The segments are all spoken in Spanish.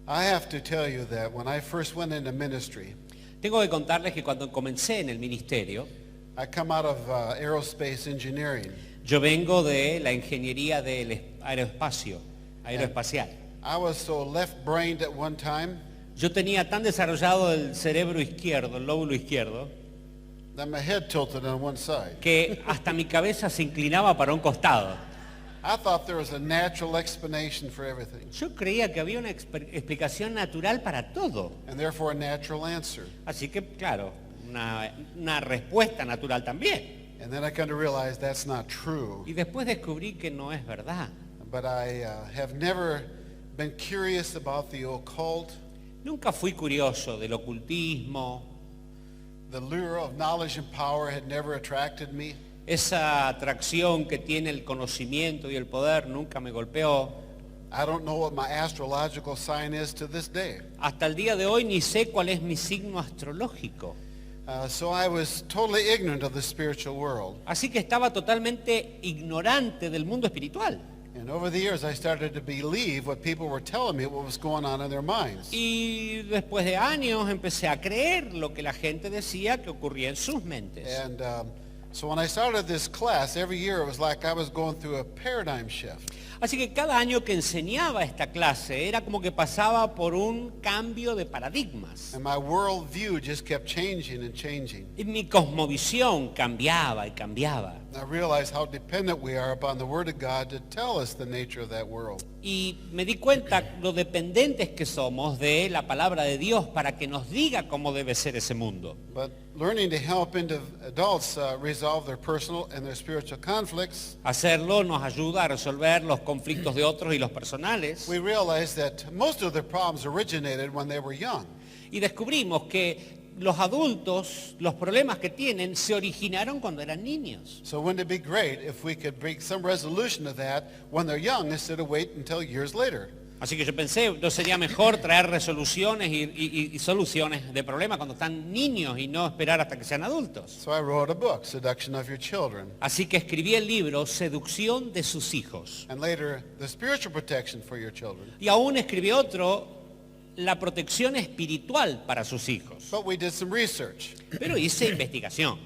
I have to tell you that when I first went into ministry, Tengo que contarles que cuando comencé en el ministerio, I come out of aerospace engineering. yo vengo de la ingeniería del aeroespacial. I was so left-brained at one time Yo tenía tan desarrollado el cerebro izquierdo, el lóbulo izquierdo, that my head tilted on one side. que hasta mi cabeza se inclinaba para un costado. I thought there was a natural explanation for everything, Yo creía que había una explicación natural para todo. and therefore a natural answer. Así que, claro, una respuesta natural también. And then I come to realize that's not true. Y después descubrí que no es verdad. But I have never been curious about the occult, Nunca fui curioso del ocultismo. the lure of knowledge and power had never attracted me. Esa atracción que tiene el conocimiento y el poder nunca me golpeó. I don't know what my astrological sign is to this day. Hasta el día de hoy ni sé cuál es mi signo astrológico. So I was totally ignorant of the spiritual world. Así que estaba totalmente ignorante del mundo espiritual. And over the years I started to believe what people were telling me, what was going on in their minds. Y después de años empecé a creer lo que la gente decía que ocurría en sus mentes. And so when I started this class, every year it was like I was going through a paradigm shift. Así que cada año que enseñaba esta clase era como que pasaba por un cambio de paradigmas. And my world view just kept changing and changing. Y mi cosmovisión cambiaba y cambiaba. I realized how dependent we are upon the Word of God to tell us the nature of that world. Y me di cuenta lo dependientes que somos de la palabra de Dios para que nos diga cómo debe ser ese mundo. But learning to help adults resolve their personal and their spiritual conflicts, Hacerlo nos ayuda a resolver los conflictos de otros y los personales. we realized that most of their problems originated when they were young. Y descubrimos que los adultos, los problemas que tienen, se originaron cuando eran niños. So wouldn't it be great if we could bring some resolution to that when they're young instead of wait until years later? Así que yo pensé, ¿no sería mejor traer resoluciones y soluciones de problemas cuando están niños y no esperar hasta que sean adultos? So I wrote a book, Seduction of Your Children, Así que escribí el libro Seducción de sus hijos. and later, The Spiritual Protection for Your Children. Y aún escribí otro, La protección espiritual para sus hijos. But we did some research. Pero hice investigación.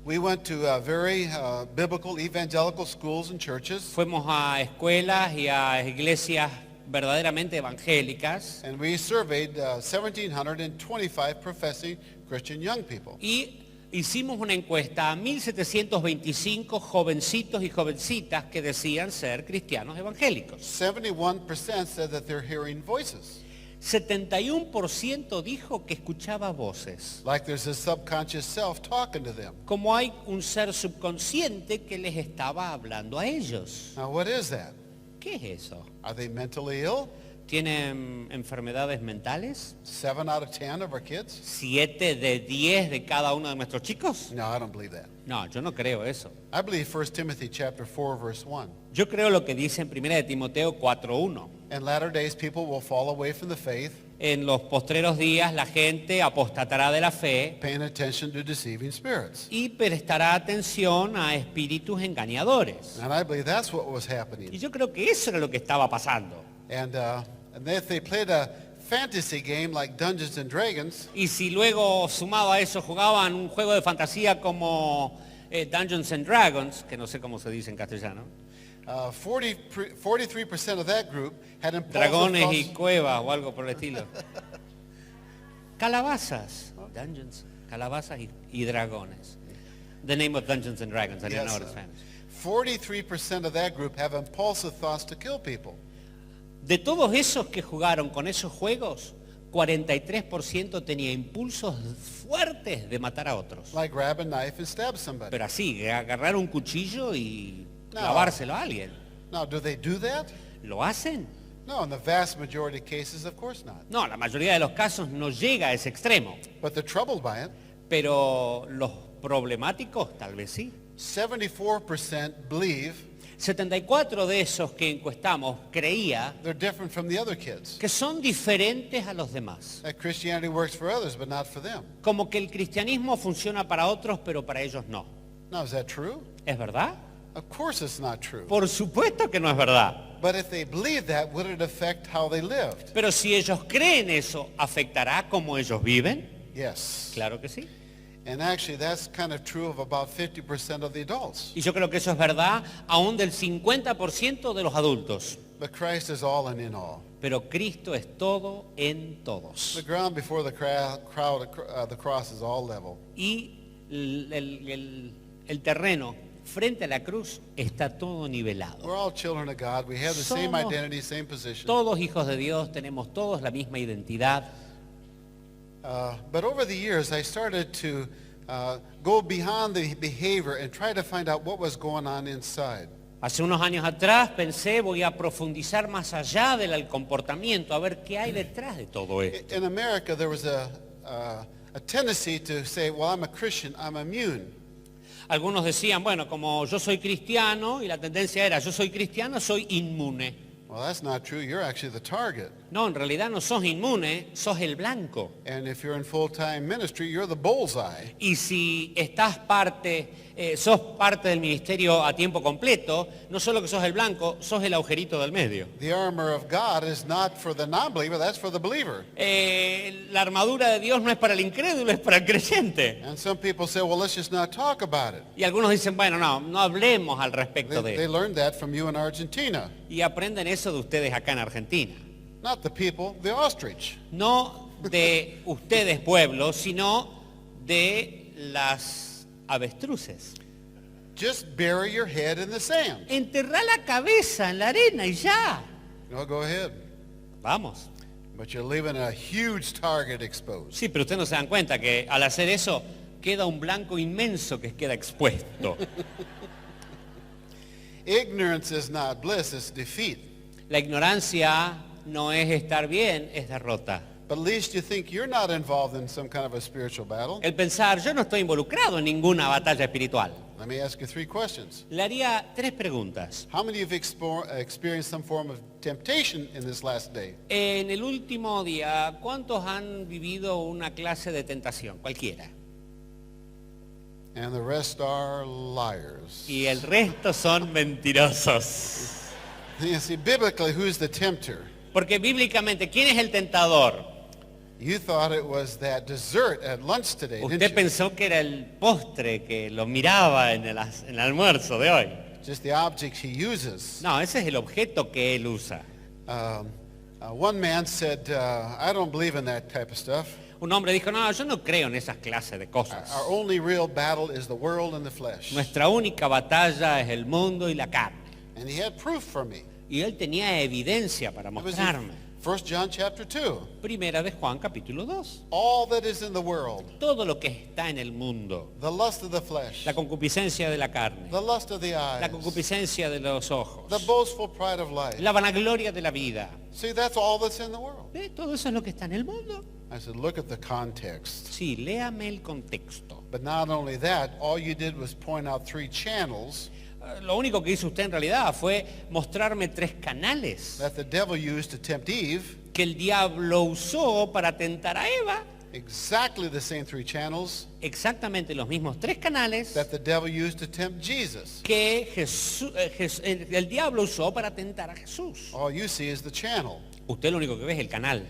We went to very biblical evangelical schools and churches, Fuimos a escuelas y a iglesias verdaderamente evangélicas and we surveyed 1,725 professing Christian young people. y hicimos una encuesta a 1.725 jovencitos y jovencitas que decían ser cristianos evangélicos. 71% said that they're hearing voices, 71% dijo que escuchaba voces, like there's a subconscious self talking to them. como hay un ser subconsciente que les estaba hablando a ellos. Now, what is that? ¿Qué es eso? Are they mentally ill? ¿Tienen enfermedades mentales? 7 out of 10 of our kids? 7 de 10 de cada uno de nuestros chicos? No, I don't believe that. No, yo no creo eso. I believe 1 Timothy chapter 4, verse 1. Yo creo lo que dice en 1 de Timoteo 4:1. In latter days, people will fall away from the faith, En los postreros días la gente apostatará de la fe paying attention to deceiving spirits. y prestará atención a espíritus engañadores. And I believe that's what was Y happening. yo creo que eso era lo que estaba pasando. And if they played a fantasy game like Dungeons and Dragons, Y si luego, sumado a eso, jugaban un juego de fantasía como Dungeons and Dragons, que no sé cómo se dice en castellano, 43% of that group had impulsive dragones y thoughts. cuevas o algo por el estilo. Calabazas, Dungeons, calabazas y dragones. The name of Dungeons and Dragons, I didn't know Yes, it in Spanish. 43% of that group have impulsive thoughts to kill people. De todos esos que jugaron con esos juegos, 43% tenía impulsos fuertes de matar a otros. Like grab a knife and stab somebody. Pero así, agarrar un cuchillo y No. clavárselo a alguien. Now, do they do that? ¿Lo hacen? No, in the vast majority of cases, of course not. No, la mayoría de los casos no llega a ese extremo. But they're troubled by it. Pero los problemáticos tal vez sí. 74% believe 74 de esos que encuestamos creía they're different from the other kids. que son diferentes a los demás. That Christianity works for others, but not for them. Como que el cristianismo funciona para otros, pero para ellos no. Now, is that true? ¿Es verdad? Of course it's not true. Por supuesto que no es verdad. But if they believed that, would it affect how they lived? Pero si ellos creen eso, ¿afectará cómo ellos viven? Yes. Claro que sí. And actually, that's kind of true of about 50% of the adults. Y yo creo que eso es verdad aún del 50% de los adultos. But Christ is all and in all. Pero Cristo es todo en todos. The ground before the the cross is all level. Y el terreno frente a la cruz está todo nivelado. We're all children of God. We have the same Somos identity, same position. Todos hijos de Dios, tenemos todos la misma identidad. But over the years, I started to go beyond the behavior and try to find out what was going on inside. Hace unos años atrás pensé, voy a profundizar más allá del comportamiento, a ver qué hay detrás de todo esto. In America, there was a tendency to say, well, I'm a Christian, I'm immune. Algunos decían, bueno, como yo soy cristiano, y la tendencia era, yo soy cristiano, soy inmune. Well, that's not true. You're actually the target. No, en realidad no sos inmune, sos el blanco. And if you're in full-time ministry, you're the bullseye. Y si sos parte del ministerio a tiempo completo, no solo que sos el blanco, sos el agujerito del medio. The armor of God is not for the non-believer, that's for the believer. La armadura de Dios no es para el incrédulo, es para el creyente. And some people say, well, let's just not talk about it. Y algunos dicen, bueno, no hablemos al respecto de They eso. learned that from you in Argentina. Y aprenden eso de ustedes acá en Argentina. Not the people, the ostrich. No de ustedes pueblo, sino de las avestruces. Just bury your head in the sand. Enterrá la cabeza en la arena y ya. No, go ahead. Vamos. But you're leaving a huge target exposed. Sí, pero ustedes no se dan cuenta que al hacer eso queda un blanco inmenso que queda expuesto. Ignorance is not bliss, it's defeat. La ignorancia no es estar bien, es derrota. But at least you think you're not involved in some kind of a spiritual battle. El pensar, yo no estoy involucrado en ninguna batalla espiritual. Let me ask you 3 questions. Le haría 3 preguntas. How many of you have experienced some form of temptation in this last day? En el último día, ¿cuántos han vivido una clase de tentación? Cualquiera. And the rest are liars. Y el resto son mentirosos. You see, biblically, who's the tempter? Porque bíblicamente, ¿quién es el tentador? You thought it was that dessert at lunch today, Usted didn't you? pensó que era el postre que lo miraba en el almuerzo de hoy. Just the object he uses. No, ese es el objeto que él usa. One man said, I don't believe in that type of stuff. Un hombre dijo, no, yo no creo en esas clases de cosas. Our only real battle is the world and the flesh. Nuestra única batalla es el mundo y la carne. And he had proof for me. Y él tenía evidencia para It was mostrarme. in 1 John chapter 2. Primera de Juan, capítulo 2. All that is in the world, Todo lo que está en el mundo, the lust of the flesh, la concupiscencia de la carne, the lust of the la eyes, concupiscencia de los ojos, the boastful pride of life. la vanagloria de la vida. See, that's all that's in the world. Todo eso es lo que está en el mundo. I said, look at the context. Sí, léame el contexto. But not only that, all you did was point out 3 channels Lo único que hizo usted en realidad fue mostrarme 3 canales that the devil used to tempt Eve, que el diablo usó para tentar a Eva. exactly the same 3 channels Exactamente los mismos 3 canales that the devil used to tempt Jesus. que el diablo usó para tentar a Jesús. All you see is the channel. Usted lo único que ve es el canal.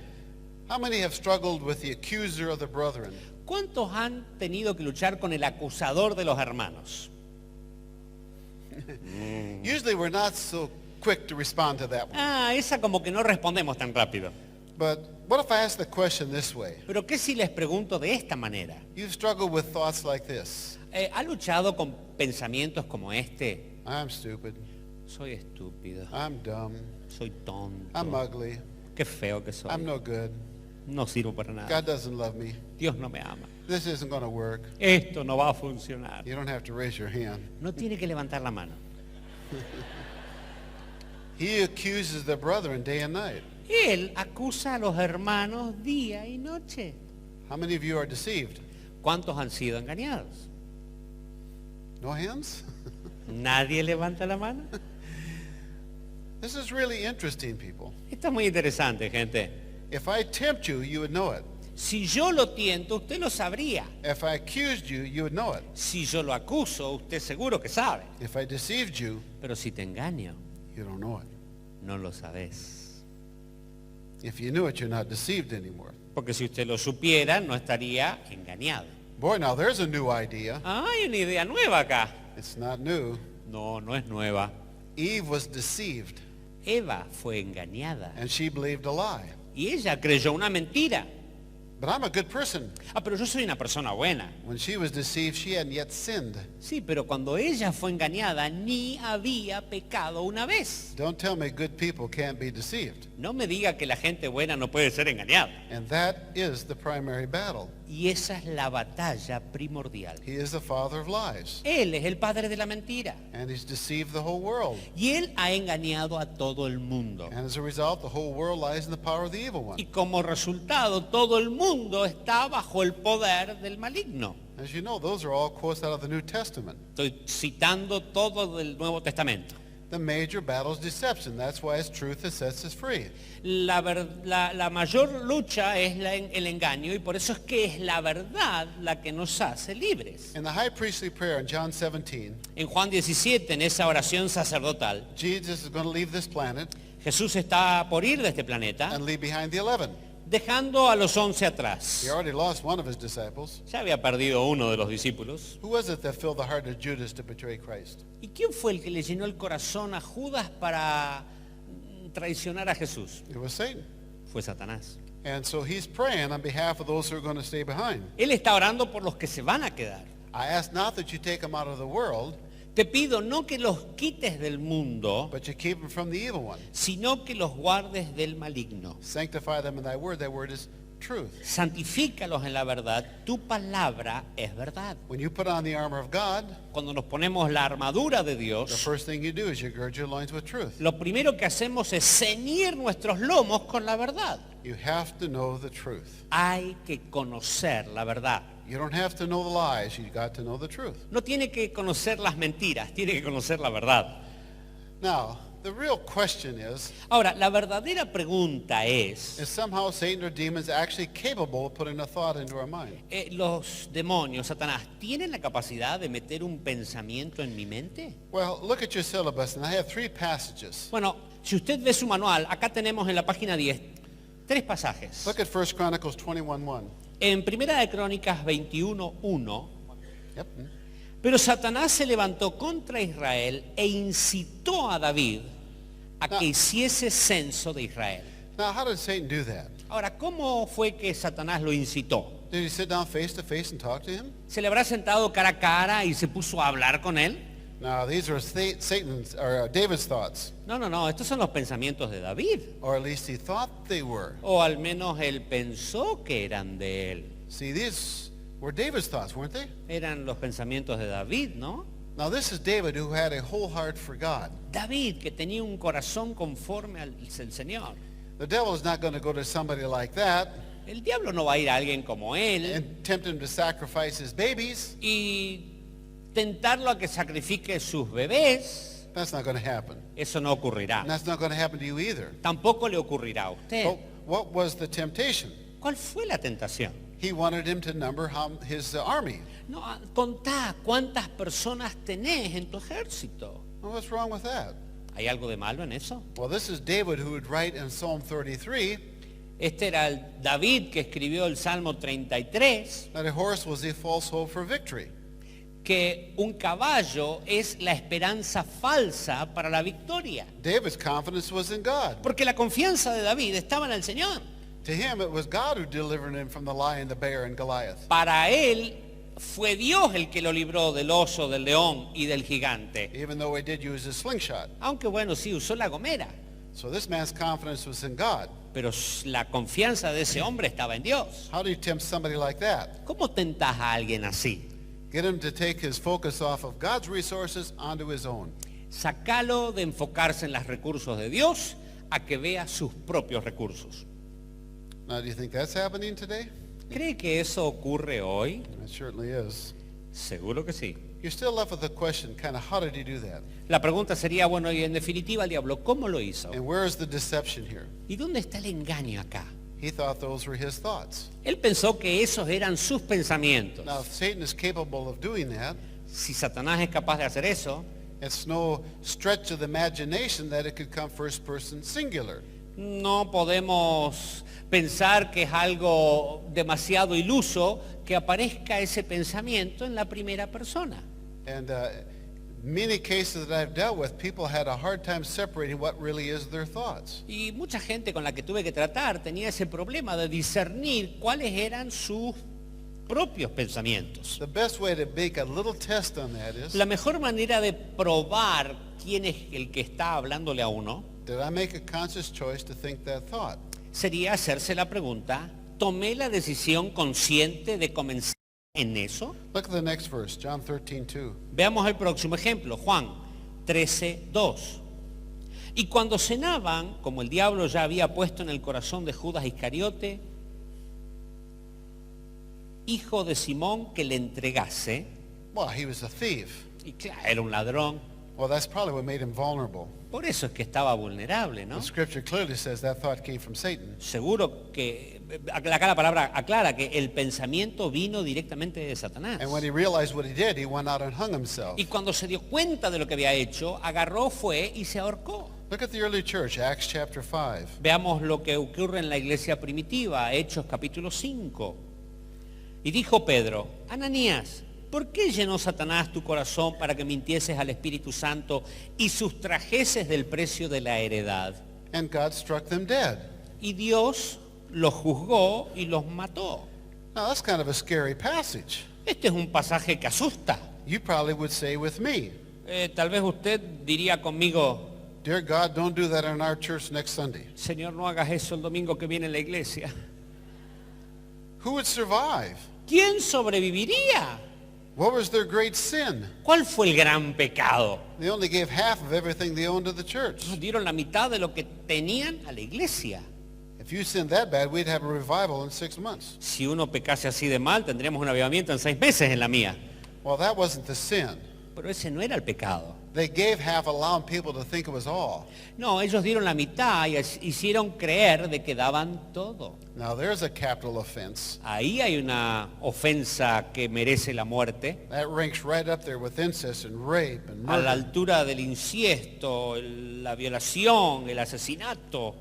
How many have struggled with the accuser of the brethren? ¿Cuántos han tenido que luchar con el acusador de los hermanos? Usually we're not so quick to respond to that one. Esa como que no respondemos tan rápido. But what if I ask the question this way? Pero ¿qué si les pregunto de esta manera? You've struggled with thoughts like this. ¿Ha luchado con pensamientos como este? I'm stupid. Soy estúpido, I'm dumb. soy tonto, I'm ugly. qué feo que soy, I'm no good. no sirvo para nada, God doesn't love me. Dios no me ama, This isn't going to work. esto no va a funcionar. You don't have to raise your hand. No tiene que levantar la mano. He accuses the brethren day and night. Él acusa a los hermanos día y noche. How many of you are deceived? ¿Cuántos han sido engañados? No hands? ¿Nadie levanta la mano? This is really interesting, people. Esto es muy interesante, gente. If I tempt you, you would know it. Si yo lo tiento, usted lo sabría. If I accused you, you would know it. Si yo lo acuso, usted seguro que sabe. If I deceived you, Pero si te engaño, you don't know it. no lo sabes. If you knew it, you're not deceived anymore. Porque si usted lo supiera, no estaría engañado. Boy, now there's a new idea. Hay una idea nueva acá. It's not new. No, no es nueva. Eve was deceived, Eva fue engañada and she believed a lie. y ella creyó una mentira. But I'm a good person. Pero yo soy una persona buena. When she was deceived, she hadn't yet sinned. Sí, pero cuando ella fue engañada, ni había pecado una vez. Don't tell me good people can't be deceived. No me diga que la gente buena no puede ser engañada. And that is the primary battle. Y esa es la batalla primordial. He is the father of lies, Él es el padre de la mentira. and he's deceived the whole world. Y él ha engañado a todo el mundo. And as a result, the whole world lies in the power of the evil one. Y como resultado, todo el mundo está bajo el poder del maligno. As you know, those are all quotes out of the New Testament. Estoy citando todo del Nuevo Testamento. The major battle is deception. That's why it's truth that sets us free. La mayor lucha es el engaño y por eso es que es la verdad la que nos hace libres. In the high priestly prayer in John 17, En Juan 17, en esa oración sacerdotal, Jesus is going to leave this planet Jesús está por ir de este planeta, and leave behind the 11. dejando a los 11 atrás. He already lost one of his disciples. Ya había perdido uno de los discípulos. Who was it that filled the heart of Judas to betray Christ? ¿Y quién fue el que le llenó el corazón a Judas para traicionar a Jesús? It was Satan. Fue Satanás. And so he's praying on behalf of those who are going to stay behind. Él está orando por los que se van a quedar. I ask not that you take them out of the world, Te pido no que los quites del mundo, but you keep them from the evil one. sino que los guardes del maligno. Sanctify them in thy word. Thy word is truth. Santifícalos en la verdad. Tu palabra es verdad. When you put on the armor of God, Cuando nos ponemos la armadura de the Dios, first thing you do is you gird your loins with truth. lo primero que hacemos es ceñir nuestros lomos con la verdad. You have to know the truth. Hay que conocer la verdad. You don't have to know the lies. You got to know the truth. No tiene que conocer las mentiras, tiene que conocer la verdad. Now, the real question is Ahora, la verdadera pregunta es, somehow Satan or demons actually capable of putting a thought into our mind? ¿los demonios, Satanás, tienen la capacidad de meter un pensamiento en mi mente? Well, look at your syllabus, and I have 3 passages. Bueno, si usted ve su manual, acá tenemos en la página 10 3 pasajes. Look at 1 Chronicles 21:1. En Primera de Crónicas 21:1, Yep. pero Satanás se levantó contra Israel e incitó a David a que hiciese censo de Israel. Now, how did Satan do that? Ahora, ¿cómo fue que Satanás lo incitó? Did he sit down face to face and talk to him? ¿Se le habrá sentado cara a cara y se puso a hablar con él? No, these are Satan's or David's thoughts, No, estos son los pensamientos de David. or at least he thought they were. O al menos él pensó que eran de él. See, these were David's thoughts, weren't they? Eran los pensamientos de David, ¿no? Now, this is David who had a whole heart for God. David, que tenía un corazón conforme al Señor. The devil is not going to go to somebody like that El diablo no va a ir a alguien como él and tempt him to sacrifice his babies. y tentarlo a que sacrifique sus bebés. That's not going to happen. Eso no ocurrirá. And that's not going to happen to you either. Tampoco le ocurrirá a usted. But what was the temptation? ¿Cuál fue la tentación? He wanted him to number his army. No, contá cuántas personas tenés en tu ejército. Well, what's wrong with that? ¿Hay algo de malo en eso? Well, this is David who would write in Psalm 33 Este era el David que escribió el Salmo 33, that a horse was a false hope for victory. que un caballo es la esperanza falsa para la victoria. David's confidence was in God. Porque la confianza de David estaba en el Señor. To him, it was God who delivered him from the lion, the bear, and Goliath. Para él fue Dios el que lo libró del oso, del león y del gigante. Even though he did use a slingshot. Aunque bueno, sí, usó la gomera. So this man's confidence was in God. Pero la confianza de ese hombre estaba en Dios. How do you tempt somebody like that? ¿Cómo tentás a alguien así? Get him to take his focus off of God's resources onto his own. Sacalo de enfocarse en los recursos de Dios a que vea sus propios recursos. Now, do you think that's happening today? ¿Cree que eso ocurre hoy? It certainly is. Seguro que sí. You're still left with the question, kind of, how did he do that? La pregunta sería, bueno, y en definitiva el diablo, ¿cómo lo hizo? And where is the deception here? ¿Y dónde está el engaño acá? He thought those were his thoughts. Él pensó que esos eran sus pensamientos. Now, if Satan is capable of doing that, Si Satanás es capaz de hacer eso, it's no stretch of the imagination that it could come first person singular. no podemos pensar que es algo demasiado iluso que aparezca ese pensamiento en la primera persona. And many cases that I've dealt with, people had a hard time separating what really is their thoughts. Y mucha gente con la que tuve que tratar tenía ese problema de discernir cuáles eran sus propios pensamientos. The best way to make a little test on that is, La mejor manera de probar quién es el que está hablándole a uno did I make a conscious choice to think that thought? sería hacerse la pregunta, ¿tomé la decisión consciente de comenzar en eso? Look at the next verse, John 13:2. Veamos el próximo ejemplo, Juan 13:2. Y cuando cenaban, como el diablo ya había puesto en el corazón de Judas Iscariote, hijo de Simón, que le entregase, Well, he was a thief. y claro, era un ladrón, Well, that's probably what made him vulnerable. por eso es que estaba vulnerable, ¿no? The scripture clearly says that thought came from Satan. Seguro que, acá la palabra aclara que el pensamiento vino directamente de Satanás. And when he realized what he did, he went out and hung himself. Y cuando se dio cuenta de lo que había hecho, agarró, fue y se ahorcó. Look at the early church, Acts chapter 5. Veamos lo que ocurre en la iglesia primitiva, Hechos capítulo 5. Y dijo Pedro, Ananías, ¿por qué llenó Satanás tu corazón para que mintieses al Espíritu Santo y sustrajeses del precio de la heredad? And God struck them dead. Y Dios los juzgó y los mató. Now, that's kind of a scary passage. Este es un pasaje que asusta. You probably would say with me, Tal vez usted diría conmigo, Dear God, don't do that in our church next Sunday. Señor, no hagas eso el domingo que viene en la iglesia. Who would survive? ¿Quién sobreviviría? What was their great sin? ¿Cuál fue el gran pecado? They only gave half of everything they owned to the church. Nos dieron la mitad de lo que tenían a la iglesia. If you sinned that bad, we'd have a revival in 6 months. Si uno pecase así de mal, tendríamos un avivamiento en 6 meses en la mía. Well, that wasn't the sin. Pero ese no era el pecado. They gave half, allowing people to think it was all. No, ellos dieron la mitad y hicieron creer de que daban todo. Now, there's a capital offense. Ahí hay una ofensa que merece la muerte. That ranks right up there with incest and rape and A la murder. altura del inciesto, la violación, el asesinato.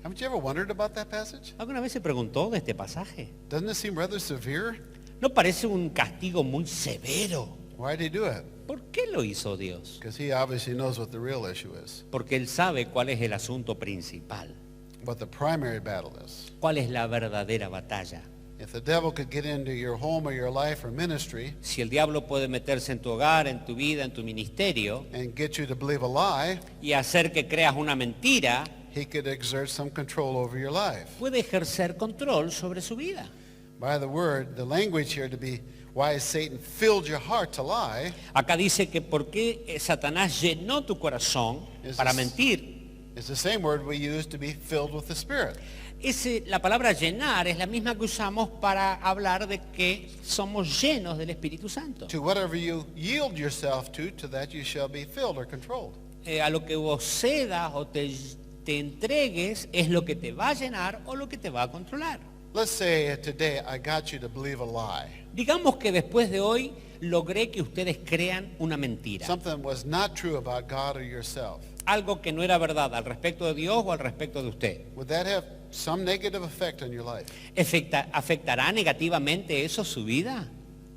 Haven't you ever wondered about that passage? ¿Alguna vez se preguntó de este pasaje? Doesn't it seem rather severe? ¿No parece un castigo muy severo? Why did he do it? ¿Por qué lo hizo Dios? Because he obviously knows what the real issue is, Porque Él sabe cuál es el asunto principal, what the primary battle is. cuál es la verdadera batalla. If the devil could get into your home or your life or ministry Si el diablo puede meterse en tu hogar, en tu vida, en tu ministerio and get you to believe a lie, y hacer que creas una mentira, he could exert some control over your life. puede ejercer control sobre su vida. By the word, the language here to be why Satan filled your heart to lie Acá dice que por qué Satanás llenó tu corazón Es para es- mentir. is the same word we use to be filled with the Spirit. La palabra llenar es la misma que usamos para hablar de que somos llenos del Espíritu Santo. To whatever you yield yourself to that you shall be filled or controlled. A lo que vos cedas o te entregues es lo que te va a llenar o lo que te va a controlar. Let's say today I got you to believe a lie. Digamos que después de hoy logré que ustedes crean una mentira. Something was not true about God or yourself. Algo que no era verdad al respecto de Dios o al respecto de usted. Would that have some negative effect on your life? ¿Afectará negativamente eso su vida?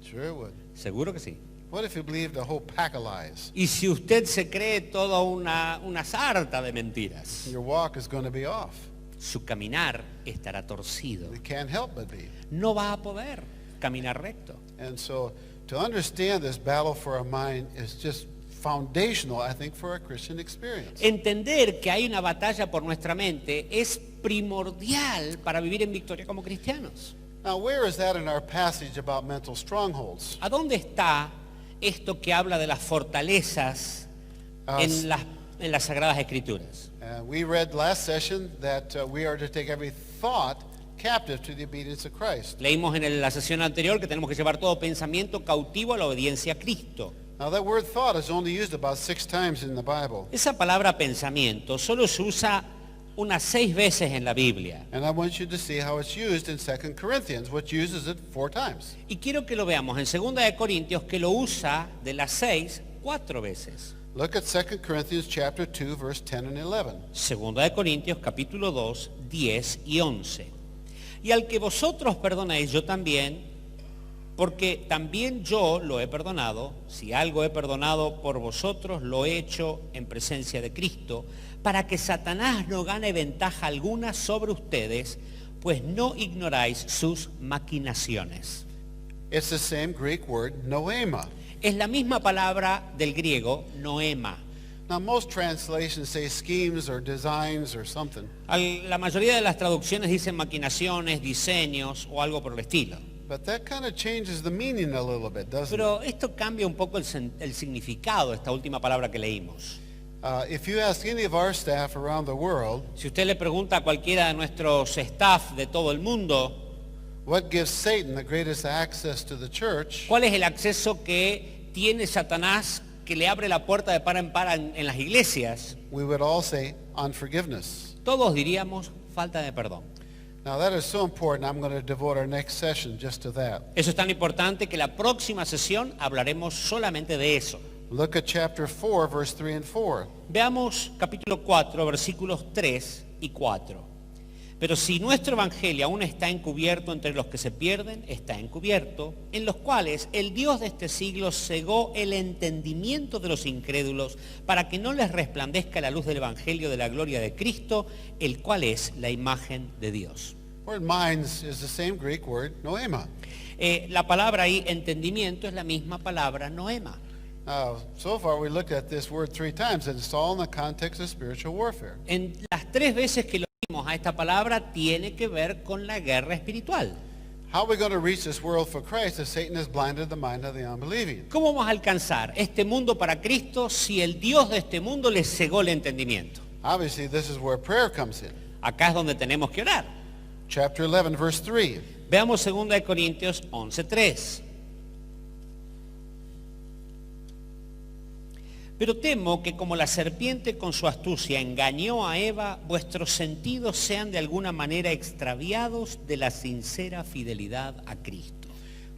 Sure it would. Seguro que sí. What if you believed a whole pack of lies? Y si usted se cree toda una sarta de mentiras, Your walk is going to be off. su caminar estará torcido. It can't help but be. No va a poder caminar recto. And so to understand this battle for our mind is just foundational, I think, for a Christian experience. Entender que hay una batalla por nuestra mente es primordial para vivir en victoria como cristianos. Now, where is that in our passage about mental strongholds? ¿A dónde está esto que habla de las fortalezas en las Sagradas Escrituras? We read last session that we are to take every thought captive to the obedience of Christ. Leímos en la sesión anterior que tenemos que llevar todo pensamiento cautivo a la obediencia a Cristo. Now, that word thought is only used about 6 times in the Bible. Esa palabra pensamiento solo se usa unas 6 veces en la Biblia. And I want you to see how it's used in 2 Corinthians, which uses it 4 times. Y quiero que lo veamos en 2 de Corintios, que lo usa de las 6, 4 veces. Look at 2 Corinthians chapter 2, verse 10 and 11. 2 de Corintios capítulo 2, 10 y 11. Y al que vosotros perdonéis, yo también, porque también yo lo he perdonado, si algo he perdonado por vosotros, lo he hecho en presencia de Cristo, para que Satanás no gane ventaja alguna sobre ustedes, pues no ignoráis sus maquinaciones. It's the same Greek word, noema. Es la misma palabra del griego, noema. Now, most translations say schemes or designs or something, La mayoría de las traducciones dicen maquinaciones, diseños o algo por el estilo. but that kind of changes the meaning a little bit, doesn't it? Pero esto cambia un poco el significado de esta última palabra que leímos. If you ask any of our staff around the world, Si usted le pregunta a cualquiera de nuestros staff de todo el mundo, what gives Satan the greatest access to the church, ¿cuál es el acceso que tiene Satanás que le abre la puerta de par en par en las iglesias? we would all say unforgiveness. Todos diríamos falta de perdón. Now, that is so important, I'm going to devote our next session just to that. Eso es tan importante que la próxima sesión hablaremos solamente de eso. Look at chapter 4, verse 3 and 4. Veamos capítulo 4, versículos 3 y 4. Pero si nuestro evangelio aún está encubierto entre los que se pierden, está encubierto, en los cuales el Dios de este siglo cegó el entendimiento de los incrédulos para que no les resplandezca la luz del evangelio de la gloria de Cristo, el cual es la imagen de Dios. Word minds is the same Greek word, noema. La palabra ahí, entendimiento, es la misma palabra noema. Now, so far we looked at this word 3 times, and it's all in the context of spiritual warfare. En las 3 veces que lo vimos a esta palabra tiene que ver con la guerra espiritual. How are we going to reach this world for Christ if Satan has blinded the mind of the unbelieving? ¿Cómo vamos a alcanzar este mundo para Cristo si el Dios de este mundo les cegó el entendimiento? Obviously, this is where prayer comes in. Acá es donde tenemos que orar. Chapter 11, verse 3. Veamos 2 de Corintios 11:3. Pero temo que como la serpiente con su astucia engañó a Eva, vuestros sentidos sean de alguna manera extraviados de la sincera fidelidad a Cristo.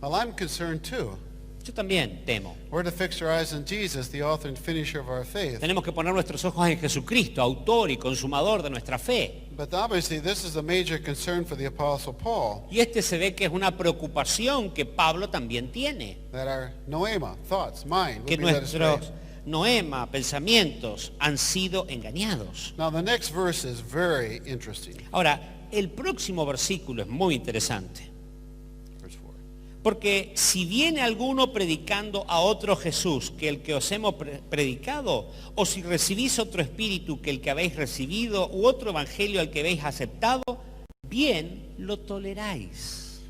Well, I'm concerned too. Yo también temo. We're to fix our eyes on Jesus, the author and finisher of our faith. Tenemos que poner nuestros ojos en Jesucristo, autor y consumador de nuestra fe. But obviously, this is a major concern for the Apostle Paul, Y este se ve que es una preocupación que Pablo también tiene. that our noema, thoughts, mind, Que will be led astray. nuestros noema, pensamientos, han sido engañados. Now, the next verse is very interesting. Ahora, el próximo versículo es muy interesante. Verse 4. Porque si viene alguno predicando a otro Jesús que el que os hemos predicado, o si recibís otro espíritu que el que habéis recibido, u otro evangelio al que habéis aceptado, bien lo toleráis.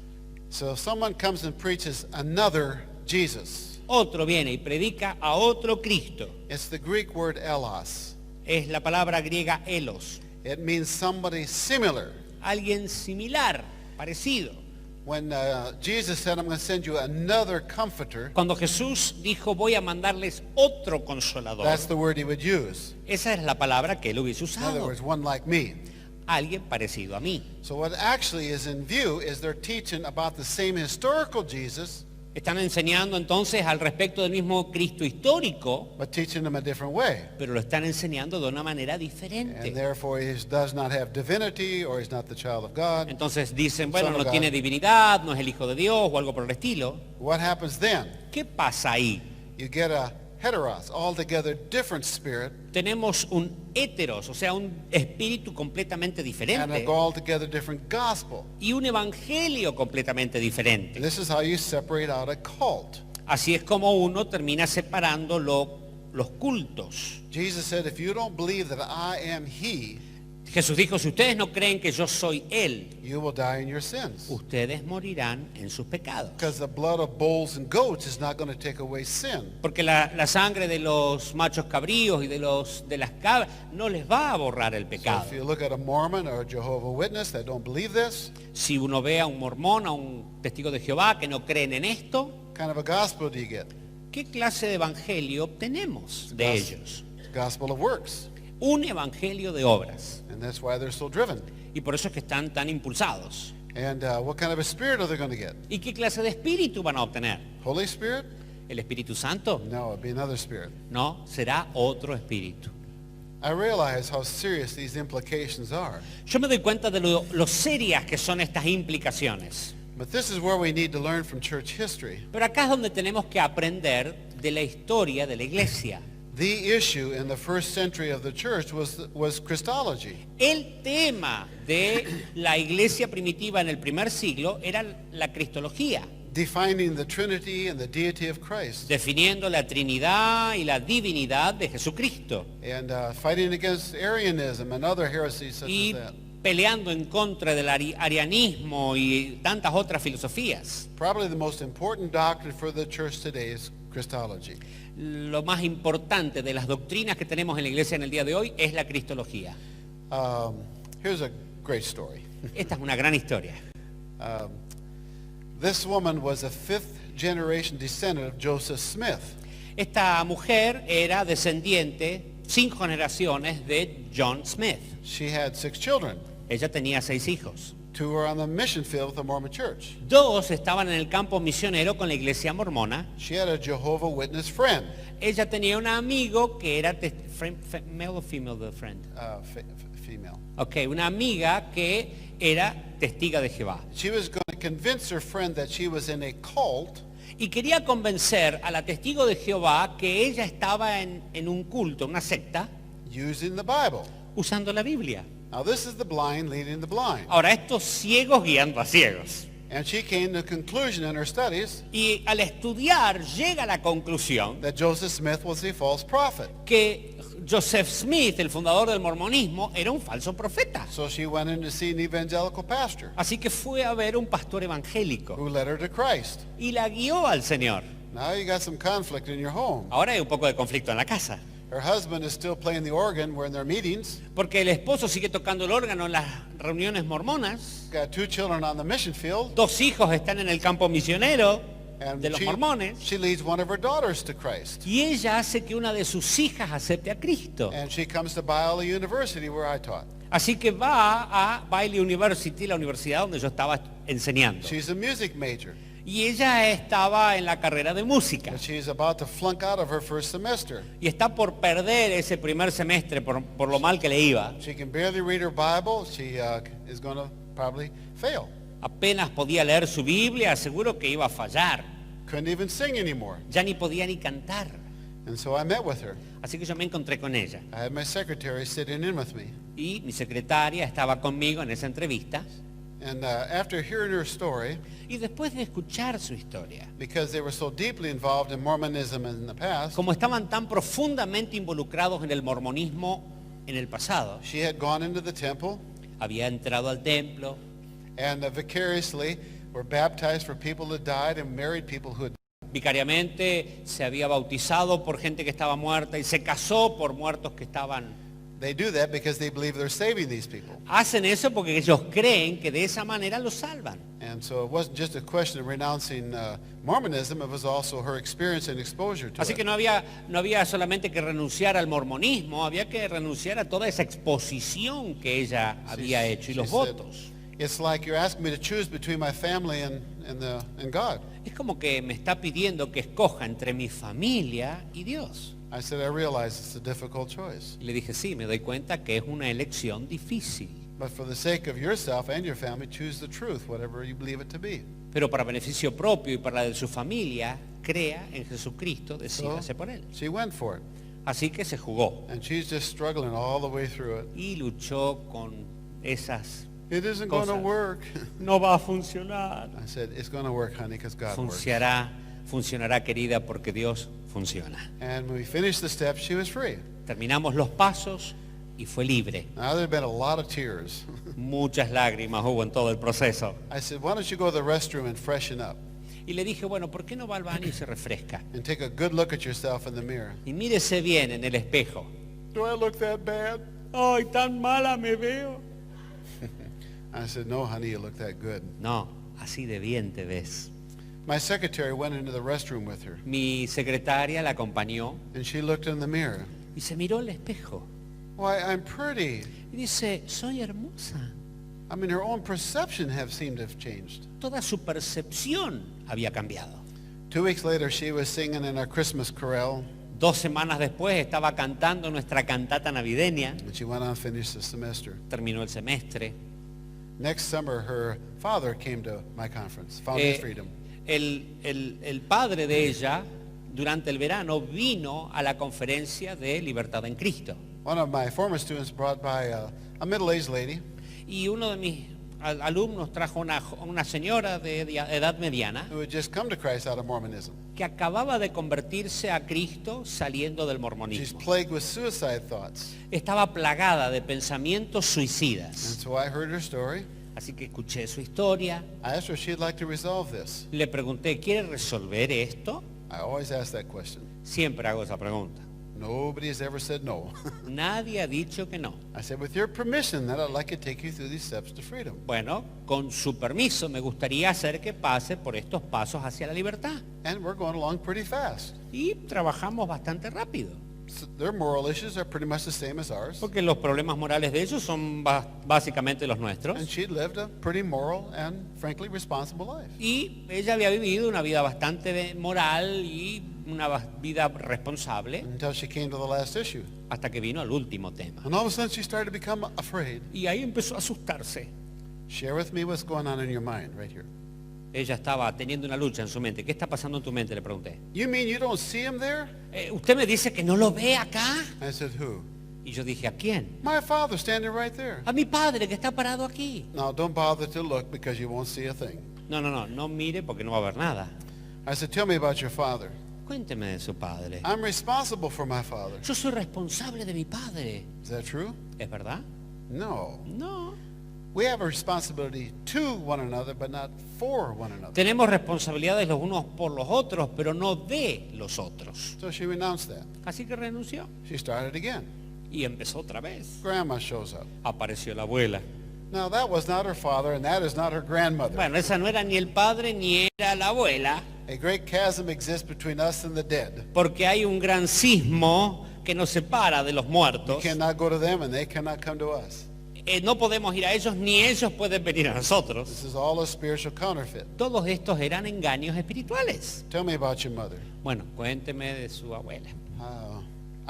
So if someone comes and preaches another Jesus, Otro viene y predica a otro Cristo. it's the Greek word elos. Es la palabra griega elos. It means somebody similar. Alguien similar, parecido. When Jesus said, I'm going to send you another comforter, Cuando Jesús dijo, voy a mandarles otro consolador, that's the word he would use. esa es la palabra que él hubiese In other usado. words, one like me. Alguien parecido a mí. So what actually is in view is they're teaching about the same historical Jesus, Están enseñando entonces al respecto del mismo Cristo histórico, but teaching them a different way. pero lo están enseñando de una manera And diferente. therefore he does not have divinity, or he's not the child of God. Entonces dicen, bueno, Son of no God. tiene divinidad, no es el Hijo de Dios o algo por el estilo. What happens then? ¿Qué pasa ahí? You get a heteros, altogether different spirit, Tenemos un héteros, o sea, un espíritu completamente and diferente, an altogether different gospel. y un evangelio completamente diferente. This is how you separate out a cult. Así es como uno termina separando los cultos. Jesus said, if you don't believe that I am he, Jesús dijo, si ustedes no creen que yo soy Él, you will die in your sins. ustedes morirán en sus pecados. Because the blood of bulls and goats is not going to take away sin. Porque la sangre de los machos cabríos y de las cabras no les va a borrar el So pecado. if you look at a Mormon or a Jehovah Witness that don't believe this, Si uno ve a un mormón, a un testigo de Jehová que no creen en esto, kind of a gospel do you get? ¿qué clase de evangelio obtenemos de ellos? It's gospel of works. un evangelio de obras. And that's why they're so driven. Y por eso es que están tan impulsados. And what kind of a spirit are they going to get? ¿Y qué clase de espíritu van a obtener? Holy Spirit? ¿El Espíritu Santo? No, it'd be another spirit. No, será otro espíritu. I realize how serious these implications are. Yo me doy cuenta de lo serias que son estas implicaciones. But this is where we need to learn from church history. Pero acá es donde tenemos que aprender de la historia de la iglesia. The issue in the first century of the church was Christology. El tema de la iglesia primitiva en el primer siglo era la cristología, Defining the Trinity and the deity of Christ. definiendo la Trinidad y la divinidad de Jesucristo And fighting against Arianism and other heresies such y as that. peleando en contra del arianismo y tantas otras filosofías. Probably the most important doctrine for the church today is Christology. Lo más importante de las doctrinas que tenemos en la iglesia en el día de hoy es la cristología. Here's a great story. Esta es una gran historia. This woman was a fifth generation descendant of Joseph Smith. Esta mujer era descendiente 5 generaciones de John Smith. She had 6 children. Ella tenía 6 hijos. 2 were on the mission field with the Mormon church. 2 estaban en el campo misionero con la iglesia mormona. She had a Jehovah Witness friend, Ella tenía un amigo que era male o female the friend. female. Okay, una amiga que era testiga de Jehová. She was going to convince her friend that she was in a cult Y quería convencer a la testigo de Jehová que ella estaba en un culto, una secta, using the Bible. usando la Biblia. Now this is the blind leading the blind. Ahora, estos ciegos guiando a ciegos. And she came to a conclusion in her studies Y al estudiar llega a la conclusión that Joseph Smith was a false prophet. que Joseph Smith, el fundador del mormonismo, era un falso profeta. So she went in to see an evangelical pastor Así que fue a ver un pastor evangélico who led her to Christ. y la guió al Señor. Now you got some conflict in your home. Ahora hay un poco de conflicto en la casa, Her husband is still playing the organ. We're in their meetings. porque el esposo sigue tocando el órgano en las reuniones mormonas. Got 2 children on the mission field. 2 hijos están en el campo misionero And de los mormones. she leads one of her daughters to Christ. Y ella hace que una de sus hijas acepte a Cristo. And she comes to Biola University where I taught. Así que va a Bailey University, la universidad donde yo estaba enseñando. She's a music major. Y ella estaba en la carrera de música. But she's about to flunk out of her first semester. Y está por perder ese primer semestre por lo mal que le iba. She can barely read her Bible. She is going to probably fail. Apenas podía leer su Biblia, seguro que iba a fallar. Couldn't even sing anymore. Ya ni podía ni cantar. And so I met with her. Así que yo me encontré con ella. I had my secretary sitting in with me. Y mi secretaria estaba conmigo en esa entrevista. And after hearing her story, Y después de escuchar su historia, because they were so deeply involved in Mormonism in the past, como estaban tan profundamente involucrados en el mormonismo en el pasado, she had gone into the temple había entrado al templo and vicariously were baptized for people who died and married people who had. vicariamente, se había bautizado por gente que estaba muerta y se casó por muertos que estaban. They do that because they believe they're saving these people. Hacen eso porque ellos creen que de esa manera los salvan. And so it wasn't just a question of renouncing Mormonism, it was also her experience and exposure to Así it. que no había solamente que renunciar al mormonismo, había que renunciar a toda esa exposición que ella había hecho y los She said, votos. it's like you're asking me to choose between my family and God. Es como que me está pidiendo que escoja entre mi familia y Dios. I said, I realize it's a difficult choice. Y le dije, sí, me doy cuenta que es una elección difícil. But for the sake of yourself and your family, choose the truth, whatever you believe it to be. Pero para beneficio propio y para la de su familia, crea en Jesucristo, decídase por él. She went for it. Así que se jugó And she's just struggling all the way through it. y luchó con esas. It isn't going to Cosas. work. No va a funcionar. I said, it's going to work, honey, because God works. Funcionará, querida, porque Dios funciona. And when we finished the steps, she was free. Terminamos los pasos y fue libre. Now, there have been a lot of tears. Muchas lágrimas hubo en todo el proceso. I said, why don't you go to the restroom and freshen up Y le dije, bueno, ¿por qué no va al baño y se refresca? and take a good look at yourself in the mirror? Y mírese bien en el espejo. Do I look that bad? Ay, tan mala me veo. I said, no, honey, you look that good. No, así de bien te ves. My secretary went into the restroom with her, Mi secretaria la acompañó and she looked in the mirror. y se miró al espejo. Why, I'm pretty. Y dice, soy hermosa. I mean, her own perception seemed to have changed. Toda su percepción había cambiado. 2 weeks later, she was singing in our Christmas chorale, 2 semanas después estaba cantando nuestra cantata navideña. and she went on to finish the semester. Terminó el semestre. Next summer, her father came to my conference, Found His Freedom. El padre de ella, durante el verano, vino a la conferencia de Libertad en Cristo. One of my former students brought by a middle-aged lady Y uno de mis alumnos trajo una señora de edad mediana who had just come to Christ out of Mormonism. que acababa de convertirse a Cristo saliendo del She's mormonismo. plagued with suicide thoughts. Estaba plagada de pensamientos And suicidas. so I heard her story. Así que escuché su historia. I asked her if she'd like to resolve this. Le pregunté, ¿quiere resolver esto? I always ask that question. Siempre hago esa pregunta. Nobody has ever said no. Nadie ha dicho que no. I said, with your permission, then I'd like to take you through these steps to freedom. Bueno, con su permiso, me gustaría hacer que pase por estos pasos hacia la libertad. And we're going along pretty fast. Y trabajamos bastante rápido. So their moral issues are pretty much the same as ours. Porque los problemas morales de ellos son básicamente los nuestros. And she'd lived a pretty moral and frankly responsible life. Y ella había vivido una vida bastante moral y una vida responsable Until she came to the last issue. hasta que vino al último tema. And all of a sudden she started to become afraid. Y ahí empezó a asustarse. Share with me what's going on in your mind right here. Ella estaba teniendo una lucha en su mente. ¿Qué está pasando en tu mente? Le pregunté. You mean you don't see him there? ¿Usted me dice que no lo ve acá? I said, who? Y yo dije, ¿a quién? My father standing right there. A mi padre que está parado aquí. Now don't bother to look because you won't see a thing. No mire porque no va a ver nada. I said, tell me about your father. Cuénteme de su padre. I'm responsible for my father. Yo soy responsable de mi padre. Is that true? ¿Es verdad? No. No. We have a responsibility to one another, but not for one another. Tenemos responsabilidades los unos por los otros, pero no de los otros. So she renounced that. Así que renunció. She started again. Y empezó otra vez. Grandma shows up. Apareció la abuela. Now that was not her father, and that is not her grandmother. Bueno, esa no era ni el padre ni era la abuela, A great chasm exists between us and the dead. porque hay un gran sismo que nos separa de los We muertos. cannot go to them, and they cannot come to us. No podemos ir a ellos, ni ellos pueden venir a nosotros. This is all a spiritual counterfeit. Todos estos eran engaños espirituales. Tell me about your mother. Bueno, cuénteme de su abuela.